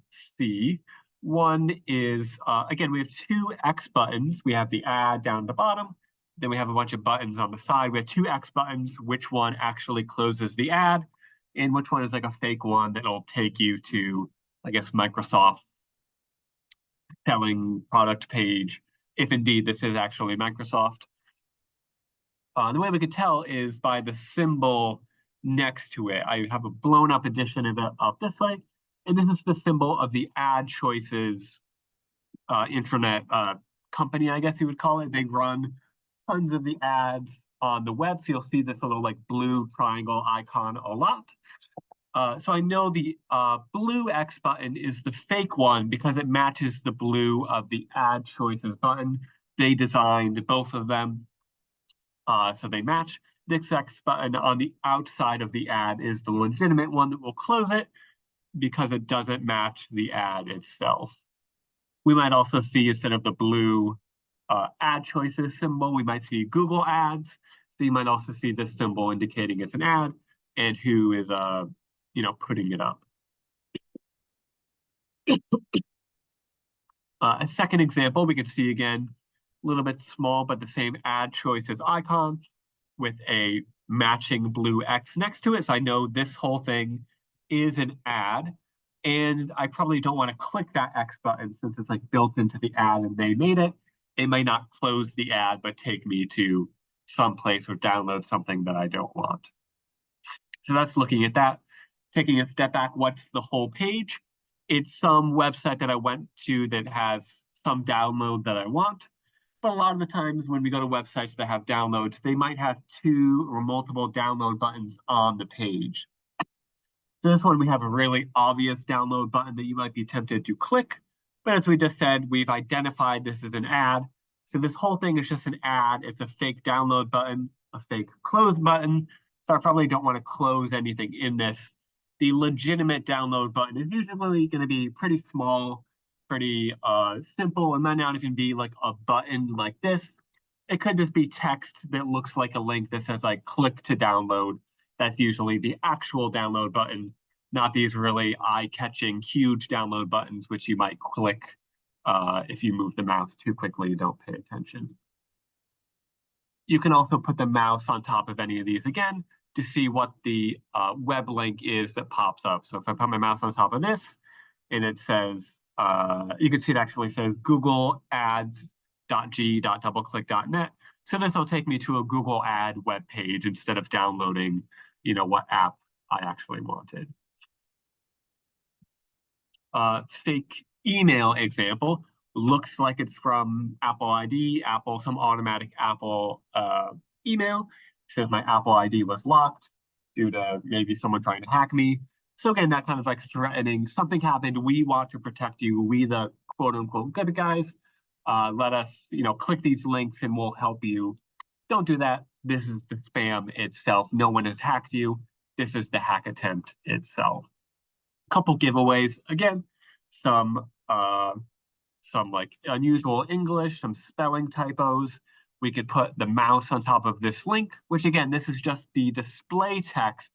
see. One is, again, we have two X buttons. We have the ad down at the bottom. Then we have a bunch of buttons on the side. We have two X buttons. Which one actually closes the ad? And which one is like a fake one that'll take you to, I guess, Microsoft selling product page, if indeed this is actually Microsoft. The way we could tell is by the symbol next to it. I have a blown up edition of it up this way. And this is the symbol of the Ad Choices intranet company, I guess you would call it. They run tons of the ads on the web. So you'll see this little like blue triangle icon a lot. So I know the blue X button is the fake one because it matches the blue of the Ad Choices button. They designed both of them, so they match. This X button on the outside of the ad is the legitimate one that will close it because it doesn't match the ad itself. We might also see, instead of the blue Ad Choices symbol, we might see Google Ads. So you might also see this symbol indicating it's an ad and who is putting it up. A second example we could see again, a little bit small, but the same Ad Choices icon with a matching blue X next to it. So I know this whole thing is an ad, and I probably don't want to click that X button since it's like built into the ad and they made it. It might not close the ad, but take me to some place or download something that I don't want. So that's looking at that. Taking a step back, what's the whole page? It's some website that I went to that has some download that I want. But a lot of the times when we go to websites that have downloads, they might have two or multiple download buttons on the page. So this one, we have a really obvious download button that you might be tempted to click. But as we just said, we've identified this as an ad. So this whole thing is just an ad. It's a fake download button, a fake close button. So I probably don't want to close anything in this. The legitimate download button is usually going to be pretty small, pretty simple. It might not even be like a button like this. It could just be text that looks like a link that says like click to download. That's usually the actual download button, not these really eye-catching huge download buttons, which you might click if you move the mouse too quickly, don't pay attention. You can also put the mouse on top of any of these again to see what the web link is that pops up. So if I put my mouse on top of this and it says, you can see it actually says Google ads.g.doubleclick.net. So this will take me to a Google ad web page instead of downloading, what app I actually wanted. Fake email example looks like it's from Apple ID, some automatic Apple email. It says my Apple ID was locked due to maybe someone trying to hack me. So again, that kind of like threatening something happened. We want to protect you. We, the quote unquote good guys, let us, click these links and we'll help you. Don't do that. This is the spam itself. No one has hacked you. This is the hack attempt itself. Couple giveaways. Again, some like unusual English, some spelling typos. We could put the mouse on top of this link, which again, this is just the display text.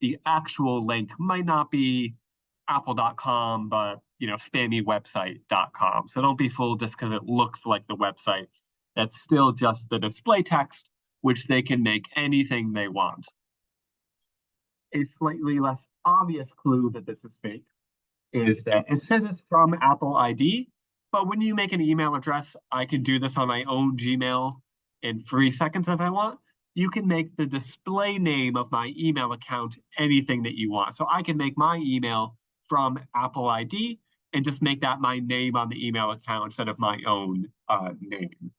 The actual link might not be apple.com, but spammywebsite.com. So don't be fooled just because it looks like the website. That's still just the display text, which they can make anything they want. A slightly less obvious clue that this is fake is that it says it's from Apple ID, but when you make an email address, I can do this on my own Gmail in 3 seconds if I want. You can make the display name of my email account anything that you want. So I can make my email from Apple ID and just make that my name on the email account instead of my own name.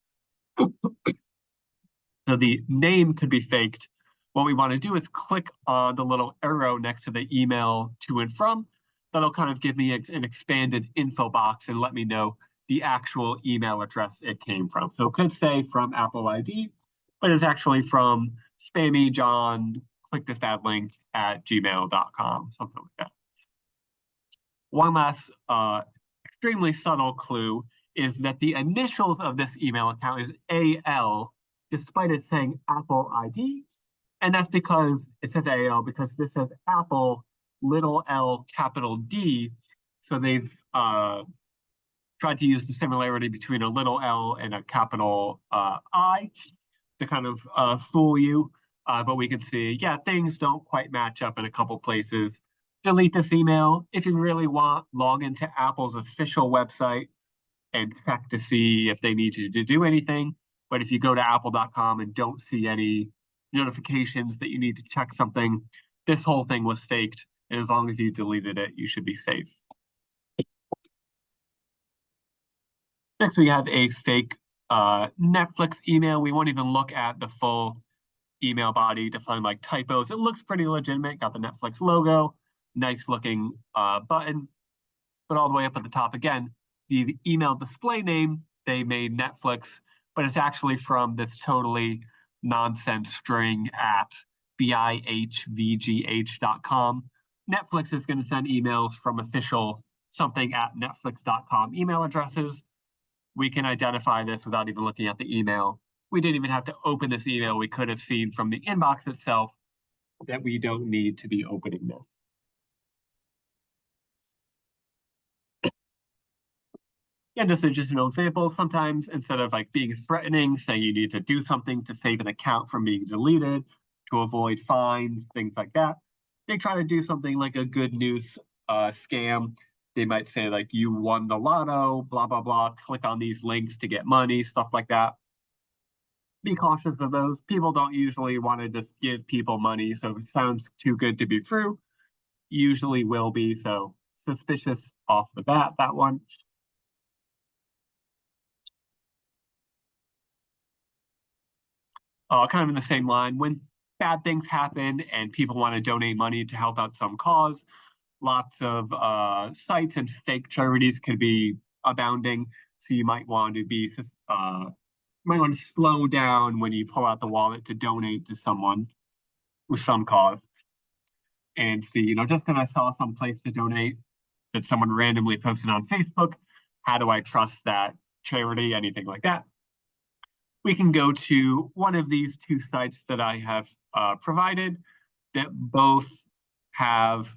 So the name could be faked. What we want to do is click on the little arrow next to the email to and from. That'll kind of give me an expanded info box and let me know the actual email address it came from. So it could say from Apple ID, but it's actually from Spammy John, click this bad link at gmail.com, something like that. One last extremely subtle clue is that the initials of this email account is AL, despite it saying Apple ID. And that's because it says AL because this says Apple, little l, capital D. So they've tried to use the similarity between a little l and a capital I to kind of fool you. But we can see, yeah, things don't quite match up in a couple places. Delete this email. If you really want, log into Apple's official website and check to see if they need you to do anything. But if you go to apple.com and don't see any notifications that you need to check something, this whole thing was faked, and as long as you deleted it, you should be safe. Next, we have a fake Netflix email. We won't even look at the full email body to find like typos. It looks pretty legitimate. Got the Netflix logo, nice looking button, but all the way up at the top again, the email display name, they made Netflix, but it's actually from this totally nonsense string at bihvgh.com. Netflix is going to send emails from official something at netflix.com email addresses. We can identify this without even looking at the email. We didn't even have to open this email. We could have seen from the inbox itself that we don't need to be opening this. And this is just an example. Sometimes instead of like being threatening, saying you need to do something to save an account from being deleted, to avoid fines, things like that, they try to do something like a good news scam. They might say like you won the lotto, blah, blah, blah, click on these links to get money, stuff like that. Be cautious of those. People don't usually want to just give people money. So if it sounds too good to be true, usually will be. So suspicious off the bat, that one. Kind of in the same line, when bad things happen and people want to donate money to help out some cause, lots of sites and fake charities could be abounding. So you might want to be might want to slow down when you pull out the wallet to donate to someone with some cause, and see, just because I saw some place to donate that someone randomly posted on Facebook, how do I trust that charity? Anything like that. We can go to one of these two sites that I have provided that both have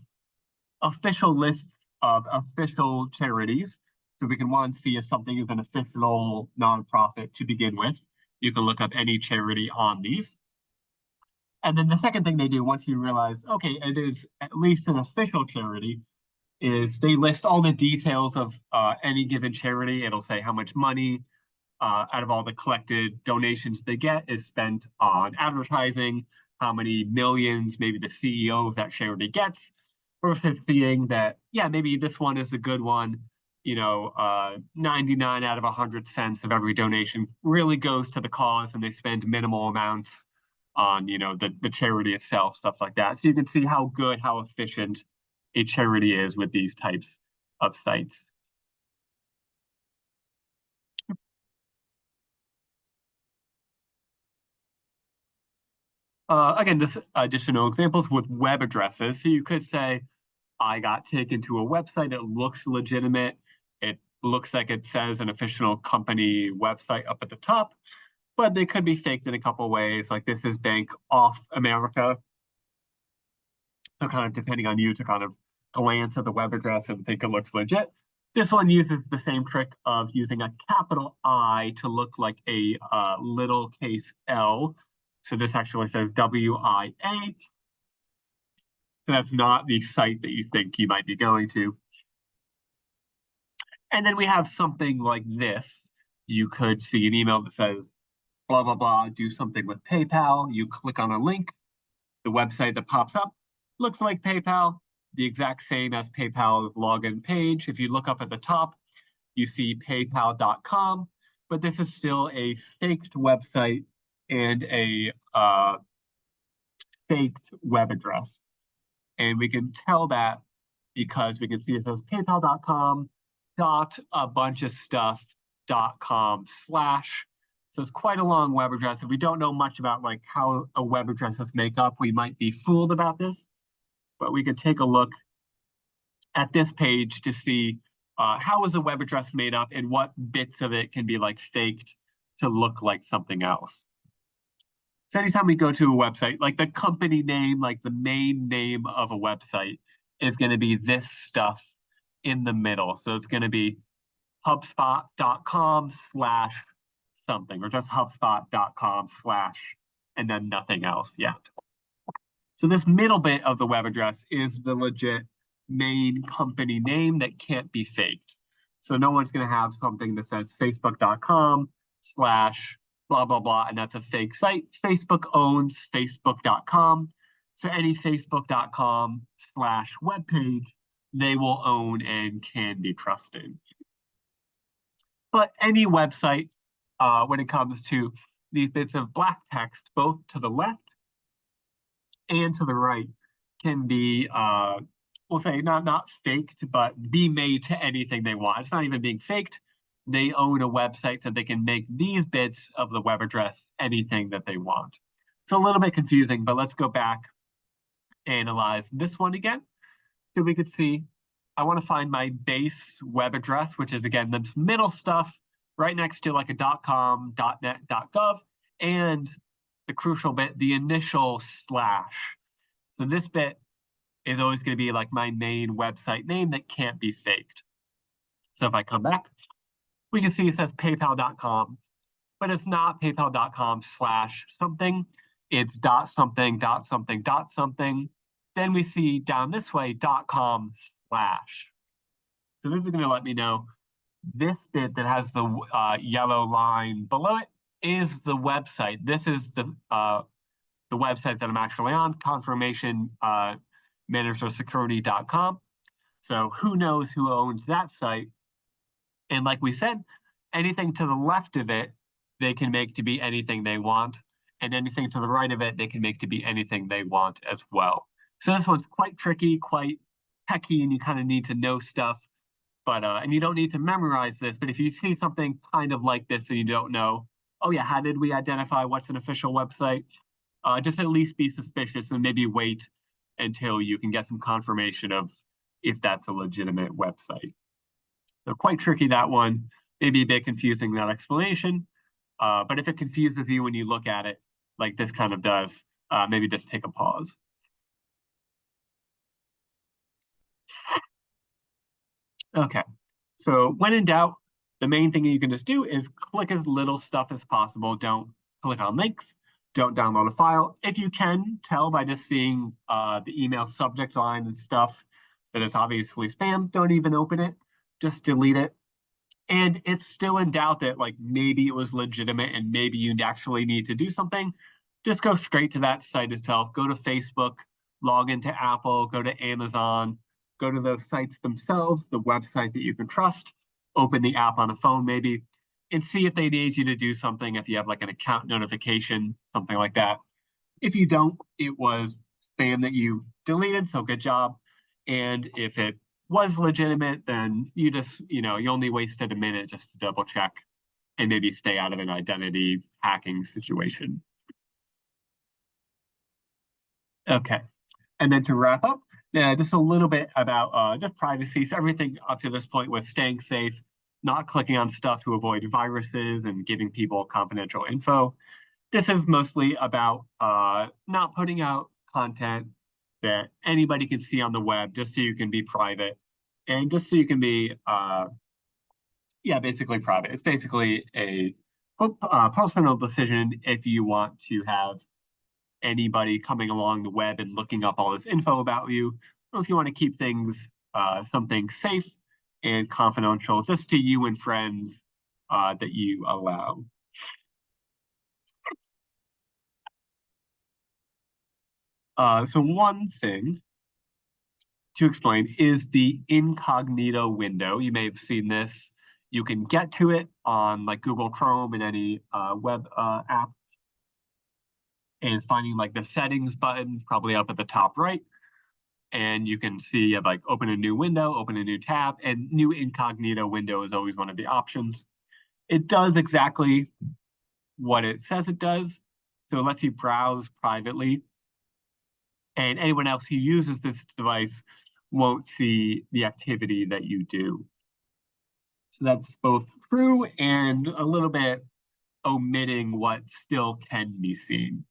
official lists of official charities. So we can one see if something is an official nonprofit to begin with. You can look up any charity on these. And then the second thing they do once you realize, okay, it is at least an official charity, is they list all the details of any given charity. It'll say how much money out of all the collected donations they get is spent on advertising, how many millions maybe the CEO of that charity gets, versus seeing that, yeah, maybe this one is a good one. 99 out of 100 cents of every donation really goes to the cause, and they spend minimal amounts on, the charity itself, stuff like that. So you can see how good, how efficient a charity is with these types of sites. Again, just additional examples with web addresses. So you could say, I got taken to a website. It looks legitimate. It looks like it says an official company website up at the top, but they could be faked in a couple of ways. Like this is Bank of America. So kind of depending on you to kind of glance at the web address and think it looks legit. This one uses the same trick of using a capital I to look like a little case L. So this actually says WIA. So that's not the site that you think you might be going to. And then we have something like this. You could see an email that says, blah, blah, blah, do something with PayPal. You click on a link. The website that pops up looks like PayPal, the exact same as PayPal login page. If you look up at the top, you see paypal.com, but this is still a faked website and a faked web address. And we can tell that because we can see it says paypal.com dot a bunch of stuff.com/. So it's quite a long web address. If we don't know much about like how a web address is made up, we might be fooled about this. But we could take a look at this page to see how is a web address made up and what bits of it can be like faked to look like something else. So anytime we go to a website, like the company name, like the main name of a website is going to be this stuff in the middle. So it's going to be HubSpot.com/something, or just HubSpot.com/ and then nothing else yet. So this middle bit of the web address is the legit main company name that can't be faked. So no one's going to have something that says Facebook.com/ blah, blah, blah, and that's a fake site. Facebook owns Facebook.com. So any facebook.com/webpage, they will own and can be trusted. But any website, when it comes to these bits of black text, both to the left and to the right, can be, we'll say, not faked, but be made to anything they want. It's not even being faked. They own a website, so they can make these bits of the web address anything that they want. It's a little bit confusing, but let's go back, analyze this one again. So we could see, I want to find my base web address, which is, again, the middle stuff right next to like a .com, .net, .gov, and the crucial bit, the initial slash. So this bit is always going to be like my main website name that can't be faked. So if I come back, we can see it says paypal.com, but it's not paypal.com/something. It's .something, .something, .something. Then we see down this way, .com/. So this is going to let me know this bit that has the yellow line below it is the website. This is the website that I'm actually on, confirmation managersecurity.com. So who knows who owns that site? And like we said, anything to the left of it, they can make to be anything they want. And anything to the right of it, they can make to be anything they want as well. So this one's quite tricky, quite techy, and you kind of need to know stuff. But and you don't need to memorize this, but if you see something kind of like this and you don't know, oh yeah, how did we identify what's an official website? Just at least be suspicious and maybe wait until you can get some confirmation of if that's a legitimate website. So quite tricky, that one. Maybe a bit confusing, that explanation. But if it confuses you when you look at it, like this kind of does, maybe just take a pause. Okay, so when in doubt, the main thing you can just do is click as little stuff as possible. Don't click on links. Don't download a file. If you can tell by just seeing the email subject line and stuff that it's obviously spam, don't even open it. Just delete it. And it's still in doubt that like maybe it was legitimate and maybe you actually need to do something, just go straight to that site itself. Go to Facebook, log into Apple, go to Amazon, go to those sites themselves, the website that you can trust, open the app on a phone maybe, and see if they need you to do something, if you have like an account notification, something like that. If you don't, it was spam that you deleted, so good job. And if it was legitimate, then you just, you only wasted a minute just to double check and maybe stay out of an identity hacking situation. Okay, and then to wrap up, just a little bit about just privacy. So everything up to this point was staying safe, not clicking on stuff to avoid viruses and giving people confidential info. This is mostly about not putting out content that anybody can see on the web, just so you can be private and just so you can be, basically private. It's basically a personal decision if you want to have anybody coming along the web and looking up all this info about you, or if you want to keep things something safe and confidential just to you and friends that you allow. So one thing to explain is the incognito window. You may have seen this. You can get to it on like Google Chrome and any web app. And finding like the settings button, probably up at the top right. And you can see you have like open a new window, open a new tab, and new incognito window is always one of the options. It does exactly what it says it does. So it lets you browse privately. And anyone else who uses this device won't see the activity that you do. So that's both true and a little bit omitting what still can be seen.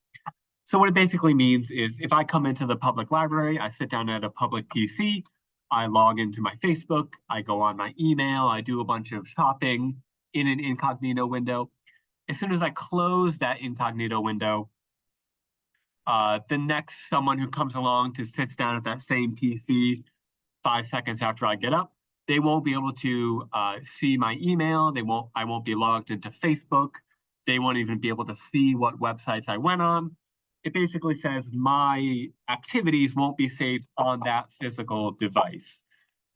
So what it basically means is if I come into the public library, I sit down at a public PC, I log into my Facebook, I go on my email, I do a bunch of shopping in an incognito window. As soon as I close that incognito window, the next someone who comes along to sits down at that same PC 5 seconds after I get up, they won't be able to see my email. I won't be logged into Facebook. They won't even be able to see what websites I went on. it basically says my activities won't be saved on that physical device.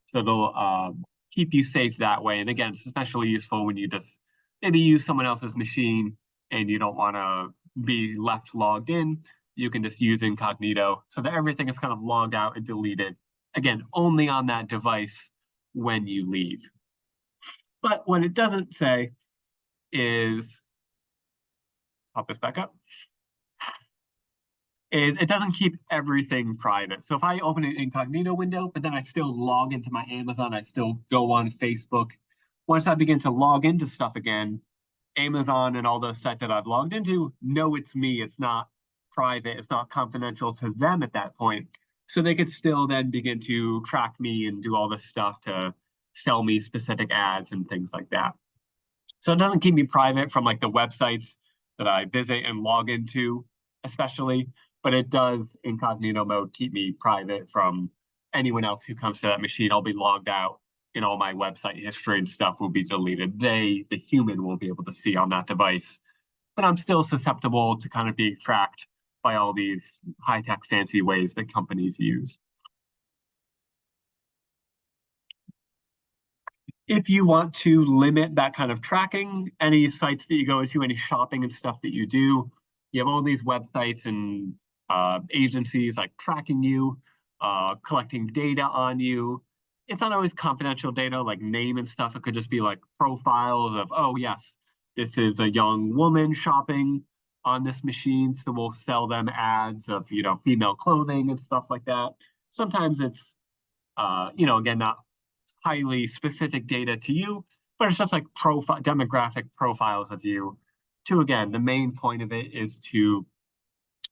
So they'll keep you safe that way. And again, it's especially useful when you just maybe use someone else's machine and you don't want to be left logged in. You can just use incognito so that everything is kind of logged out and deleted. Again, only on that device when you leave. But what it doesn't say is, pop this back up, is it doesn't keep everything private. So if I open an incognito window, but then I still log into my Amazon, I still go on Facebook. Once I begin to log into stuff again, Amazon and all those sites that I've logged into know it's me. It's not private. It's not confidential to them at that point. So they could still then begin to track me and do all this stuff to sell me specific ads and things like that. So it doesn't keep me private from like the websites that I visit and log into, especially, but it does incognito mode keep me private from anyone else who comes to that machine. I'll be logged out and all my website history and stuff will be deleted. The human, will be able to see on that device, but I'm still susceptible to kind of being tracked by all these high-tech fancy ways that companies use. If you want to limit that kind of tracking, any sites that you go into, any shopping and stuff that you do, you have all these websites and agencies like tracking you, collecting data on you. It's not always confidential data like name and stuff. It could just be like profiles of, oh, yes, this is a young woman shopping on this machine. So we'll sell them ads of, female clothing and stuff like that. Sometimes it's, again, not highly specific data to you, but it's just like demographic profiles of you. To again, the main point of it is to,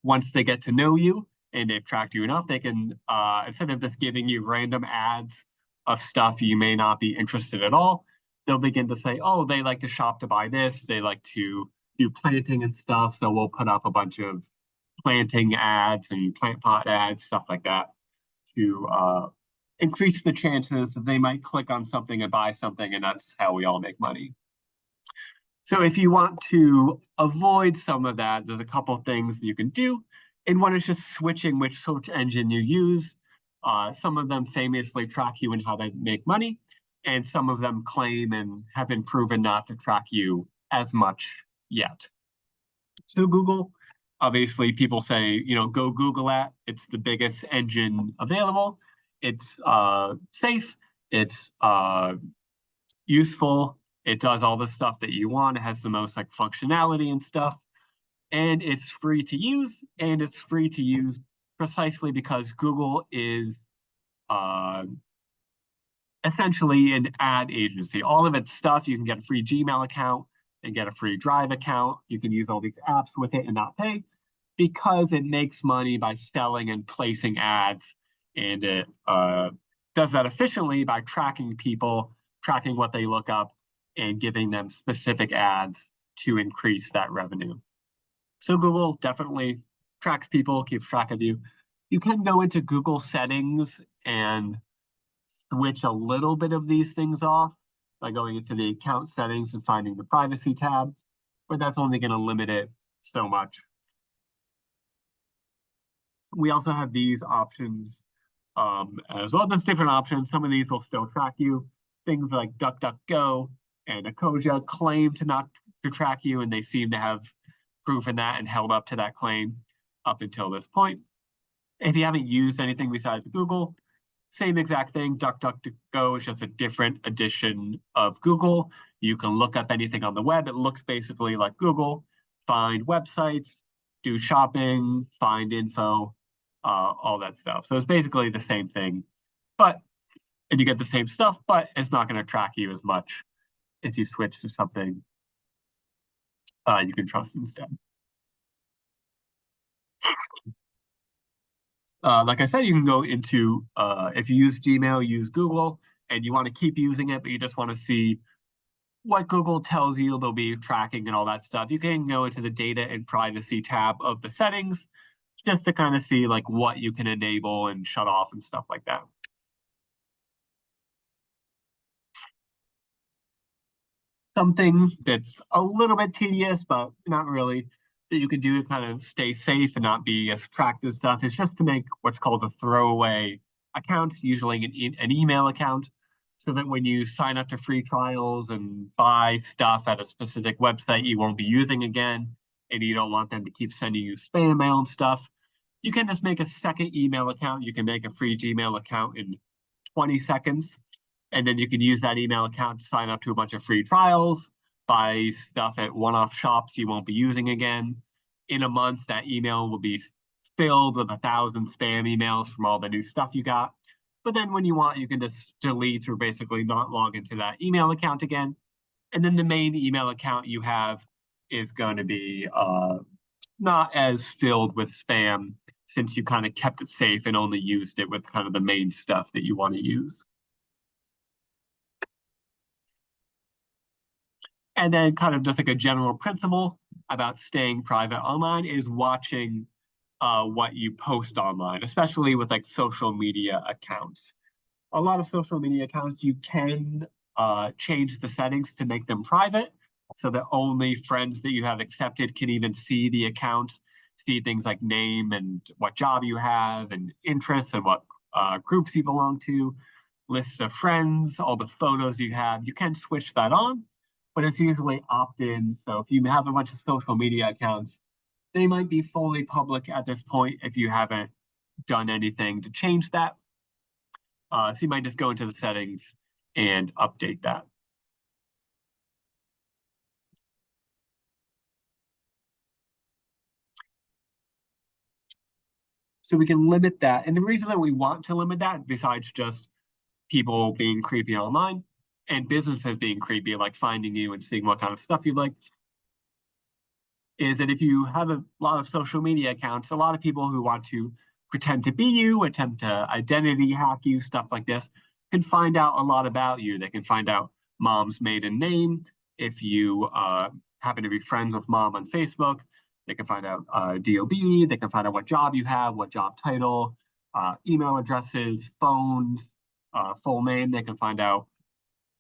once they get to know you and they've tracked you enough, they can instead of just giving you random ads of stuff you may not be interested at all, they'll begin to say, oh, they like to shop to buy this, they like to do planting and stuff, so we'll put up a bunch of planting ads and plant pot ads, stuff like that, to increase the chances that they might click on something and buy something, and that's how we all make money. So if you want to avoid some of that, there's a couple of things you can do. And one is just switching which search engine you use. Some of them famously track you in how they make money, and some of them claim and have been proven not to track you as much yet. So Google, obviously people say, go Google that. It's the biggest engine available. It's safe. It's useful. It does all the stuff that you want. It has the most like functionality and stuff. And it's free to use. And it's free to use precisely because Google is essentially an ad agency. All of its stuff, you can get a free Gmail account and get a free Drive account. You can use all these apps with it and not pay because it makes money by selling and placing ads. And it does that efficiently by tracking people, tracking what they look up, and giving them specific ads to increase that revenue. So Google definitely tracks people, keeps track of you. You can go into Google settings and switch a little bit of these things off by going into the account settings and finding the privacy tab, but that's only going to limit it so much. We also have these options as well. There's different options. Some of these will still track you. Things like DuckDuckGo and Ecosia claim to not to track you, and they seem to have proven that and held up to that claim up until this point. If you haven't used anything besides Google, same exact thing. DuckDuckGo is just a different edition of Google. You can look up anything on the web. It looks basically like Google. Find websites, do shopping, find info, all that stuff. So it's basically the same thing, and you get the same stuff, but it's not going to track you as much if you switch to something you can trust instead. Like I said, you can go into, if you use Gmail, use Google, and you want to keep using it, but you just want to see what Google tells you they'll be tracking and all that stuff. You can go into the data and privacy tab of the settings just to kind of see like what you can enable and shut off and stuff like that. Something that's a little bit tedious, but not really. that you can do to kind of stay safe and not be as tracked as stuff is just to make what's called a throwaway account, usually an email account, so that when you sign up to free trials and buy stuff at a specific website you won't be using again, and you don't want them to keep sending you spam mail and stuff, you can just make a second email account. You can make a free Gmail account in 20 seconds, and then you can use that email account to sign up to a bunch of free trials, buy stuff at one-off shops you won't be using again. In a month, that email will be filled with 1,000 spam emails from all the new stuff you got. But then when you want, you can just delete or basically not log into that email account again. And then the main email account you have is going to be not as filled with spam, since you kind of kept it safe and only used it with kind of the main stuff that you want to use. And then kind of just like a general principle about staying private online is watching what you post online, especially with like social media accounts. A lot of social media accounts, you can change the settings to make them private so that only friends that you have accepted can even see the account, see things like name and what job you have and interests and what groups you belong to, lists of friends, all the photos you have. You can switch that on, but it's usually opt-in. So if you have a bunch of social media accounts, they might be fully public at this point if you haven't done anything to change that. So you might just go into the settings and update that. So we can limit that. And the reason that we want to limit that, besides just people being creepy online and businesses being creepy, like finding you and seeing what kind of stuff you like, is that if you have a lot of social media accounts, a lot of people who want to pretend to be you, attempt to identity hack you, stuff like this, can find out a lot about you. They can find out mom's maiden name. If you happen to be friends with mom on Facebook, they can find out DOB. They can find out what job you have, what job title, email addresses, phones, full name. They can find out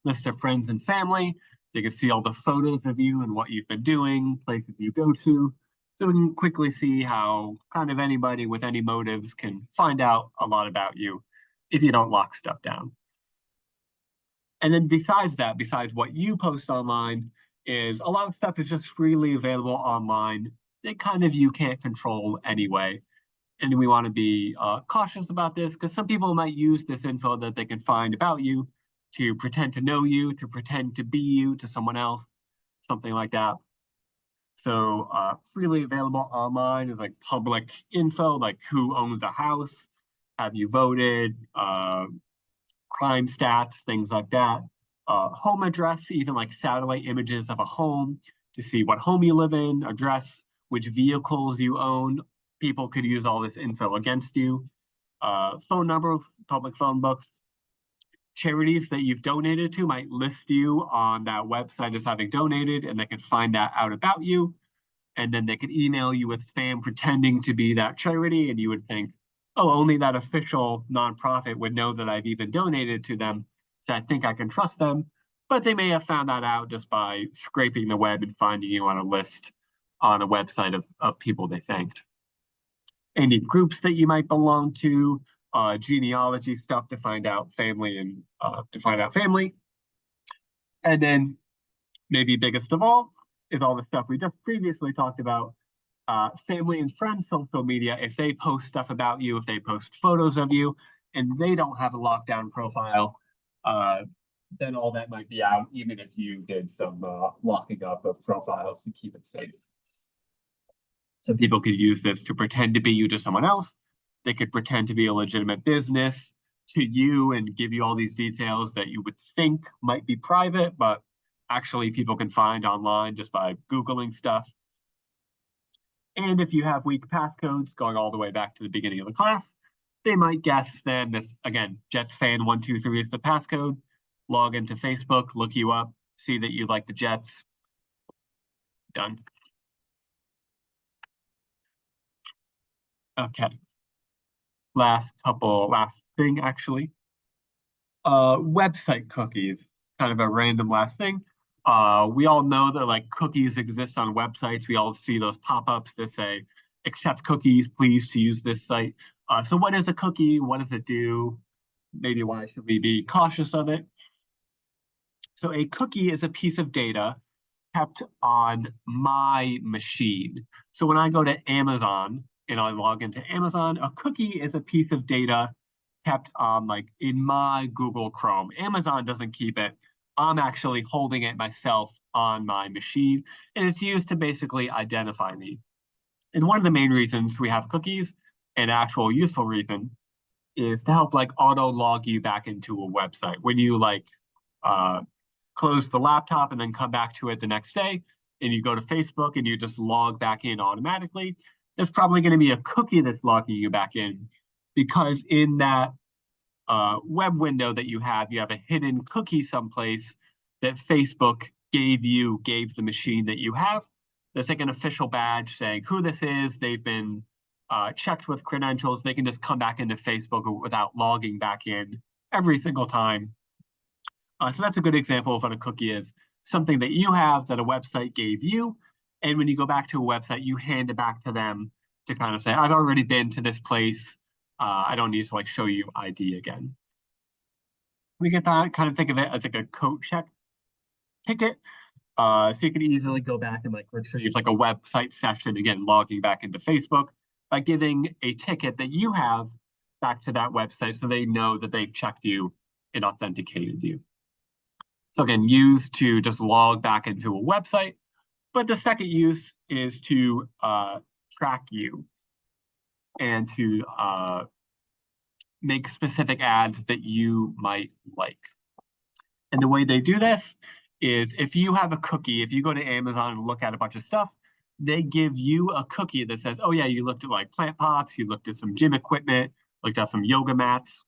list of friends and family. They can see all the photos of you and what you've been doing, places you go to. So we can quickly see how kind of anybody with any motives can find out a lot about you if you don't lock stuff down. And then besides that, besides what you post online, is a lot of stuff is just freely available online that kind of you can't control anyway. And we want to be cautious about this because some people might use this info that they can find about you to pretend to know you, to pretend to be you to someone else, something like that. So freely available online is like public info, like who owns a house, have you voted, crime stats, things like that. Home address, even like satellite images of a home to see what home you live in, address, which vehicles you own. People could use all this info against you. Phone number, public phone books. Charities that you've donated to might list you on that website as having donated, and they can find that out about you. And then they could email you with spam pretending to be that charity, and you would think, oh, only that official nonprofit would know that I've even donated to them, so I think I can trust them. But they may have found that out just by scraping the web and finding you on a list on a website of people they thanked. Any groups that you might belong to, genealogy stuff to find out family and family. And then maybe biggest of all is all the stuff we just previously talked about. Family and friends social media, if they post stuff about you, if they post photos of you, and they don't have a lockdown profile, then all that might be out, even if you did some locking up of profiles to keep it safe. Some people could use this to pretend to be you to someone else. They could pretend to be a legitimate business to you and give you all these details that you would think might be private, but actually people can find online just by Googling stuff. And if you have weak passcodes going all the way back to the beginning of the class, they might guess then if, again, Jets fan 123 is the passcode, log into Facebook, look you up, see that you like the Jets. Done. Okay. Last thing actually. Website cookies, kind of a random last thing. We all know that like cookies exist on websites. We all see those pop-ups that say, accept cookies, please, to use this site. So what is a cookie? What does it do? Maybe why should we be cautious of it? So a cookie is a piece of data kept on my machine. So when I go to Amazon and I log into Amazon, a cookie is a piece of data kept on like in my Google Chrome. Amazon doesn't keep it. I'm actually holding it myself on my machine, and it's used to basically identify me. And one of the main reasons we have cookies, an actual useful reason, is to help like auto log you back into a website. When you like uh, close the laptop and then come back to it the next day, and you go to Facebook and you just log back in automatically, there's probably going to be a cookie that's logging you back in because in that web window that you have a hidden cookie someplace that Facebook gave the machine that you have. There's like an official badge saying who this is. They've been checked with credentials. They can just come back into Facebook without logging back in every single time. So that's a good example of what a cookie is. Something that you have that a website gave you. And when you go back to a website, you hand it back to them to kind of say, I've already been to this place. I don't need to like show you ID again. We get that, kind of think of it as like a coat check ticket. So you can easily go back and like retrieve like a website session, again, logging back into Facebook by giving a ticket that you have back to that website so they know that they've checked you and authenticated you. So again, used to just log back into a website. But the second use is to track you and to make specific ads that you might like. And the way they do this is if you have a cookie, if you go to Amazon and look at a bunch of stuff, they give you a cookie that says, oh yeah, you looked at like plant pots, you looked at some gym equipment, looked at some yoga mats,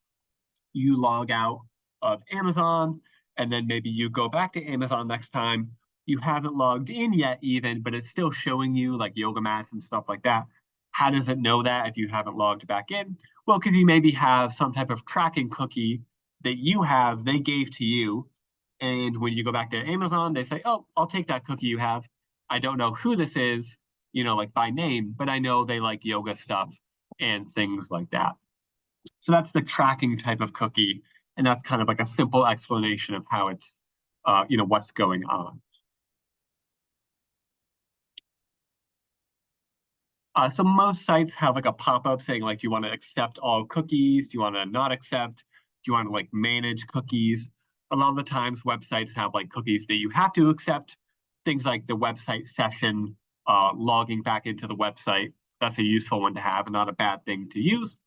you log out of Amazon, and then maybe you go back to Amazon next time. You haven't logged in yet even, but it's still showing you like yoga mats and stuff like that. How does it know that if you haven't logged back in? Well, because you maybe have some type of tracking cookie that you have, they gave to you. And when you go back to Amazon, they say, oh, I'll take that cookie you have. I don't know who this is, like by name, but I know they like yoga stuff and things like that. So that's the tracking type of cookie. And that's kind of like a simple explanation of how it's, what's going on. So most sites have like a pop-up saying like, do you want to accept all cookies? Do you want to not accept? Do you want to like manage cookies? A lot of the times websites have like cookies that you have to accept. Things like the website session, logging back into the website. That's a useful one to have and not a bad thing to use.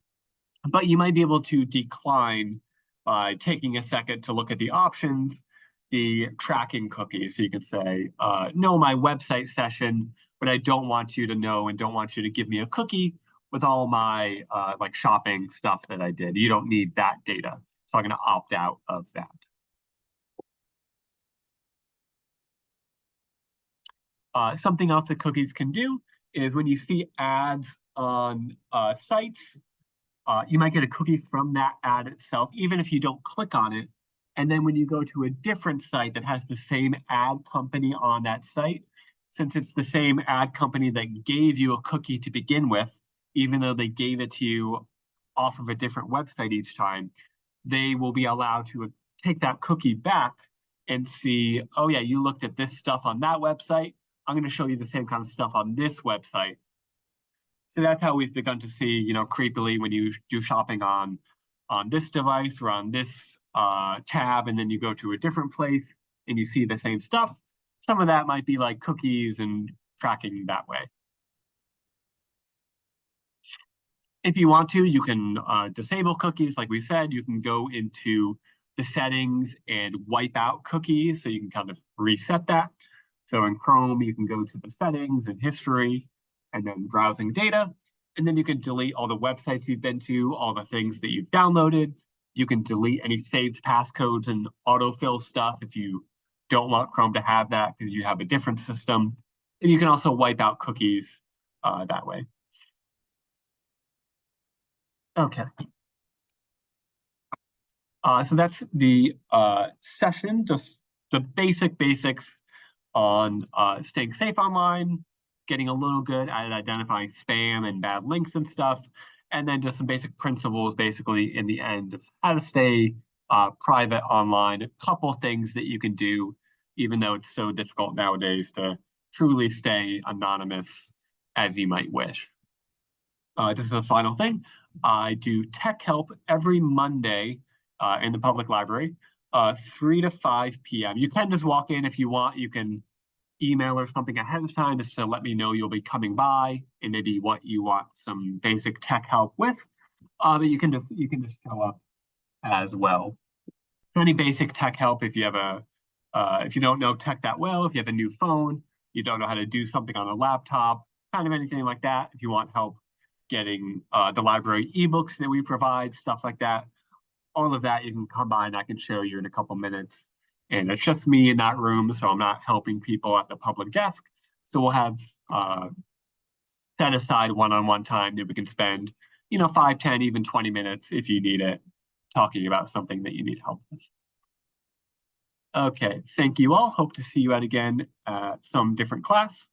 But you might be able to decline by taking a second to look at the options, the tracking cookies. So you could say, no, my website session, but I don't want you to know and don't want you to give me a cookie with all my like shopping stuff that I did. You don't need that data. So I'm going to opt out of that. Something else that cookies can do is when you see ads on sites, you might get a cookie from that ad itself, even if you don't click on it. And then when you go to a different site that has the same ad company on that site, since it's the same ad company that gave you a cookie to begin with, even though they gave it to you off of a different website each time, they will be allowed to take that cookie back and see, oh yeah, you looked at this stuff on that website. I'm going to show you the same kind of stuff on this website. So that's how we've begun to see, creepily when you do shopping on this device or on this tab, and then you go to a different place and you see the same stuff. Some of that might be like cookies and tracking that way. If you want to, you can disable cookies. Like we said, you can go into the settings and wipe out cookies. So you can kind of reset that. So in Chrome, you can go to the settings and history and then browsing data. And then you can delete all the websites you've been to, all the things that you've downloaded. You can delete any saved passcodes and autofill stuff if you don't want Chrome to have that because you have a different system. And you can also wipe out cookies that way. Okay. So that's the session, just the basics on staying safe online, getting a little good at identifying spam and bad links and stuff, and then just some basic principles basically in the end of how to stay private online. A couple things that you can do, even though it's so difficult nowadays to truly stay anonymous as you might wish. This is the final thing. I do tech help every Monday in the public library, 3 to 5 p.m. You can just walk in if you want. You can email or something ahead of time just to let me know you'll be coming by and maybe what you want some basic tech help with. But you can just show up as well. So any basic tech help if you have if you don't know tech that well, if you have a new phone, you don't know how to do something on a laptop, kind of anything like that. If you want help getting the library ebooks that we provide, stuff like that, all of that you can come by and I can show you in a couple minutes. And it's just me in that room, so I'm not helping people at the public desk. So we'll have set aside one-on-one time that we can spend, 5, 10, even 20 minutes if you need it, talking about something that you need help with. Okay, thank you all. Hope to see you at again some different class.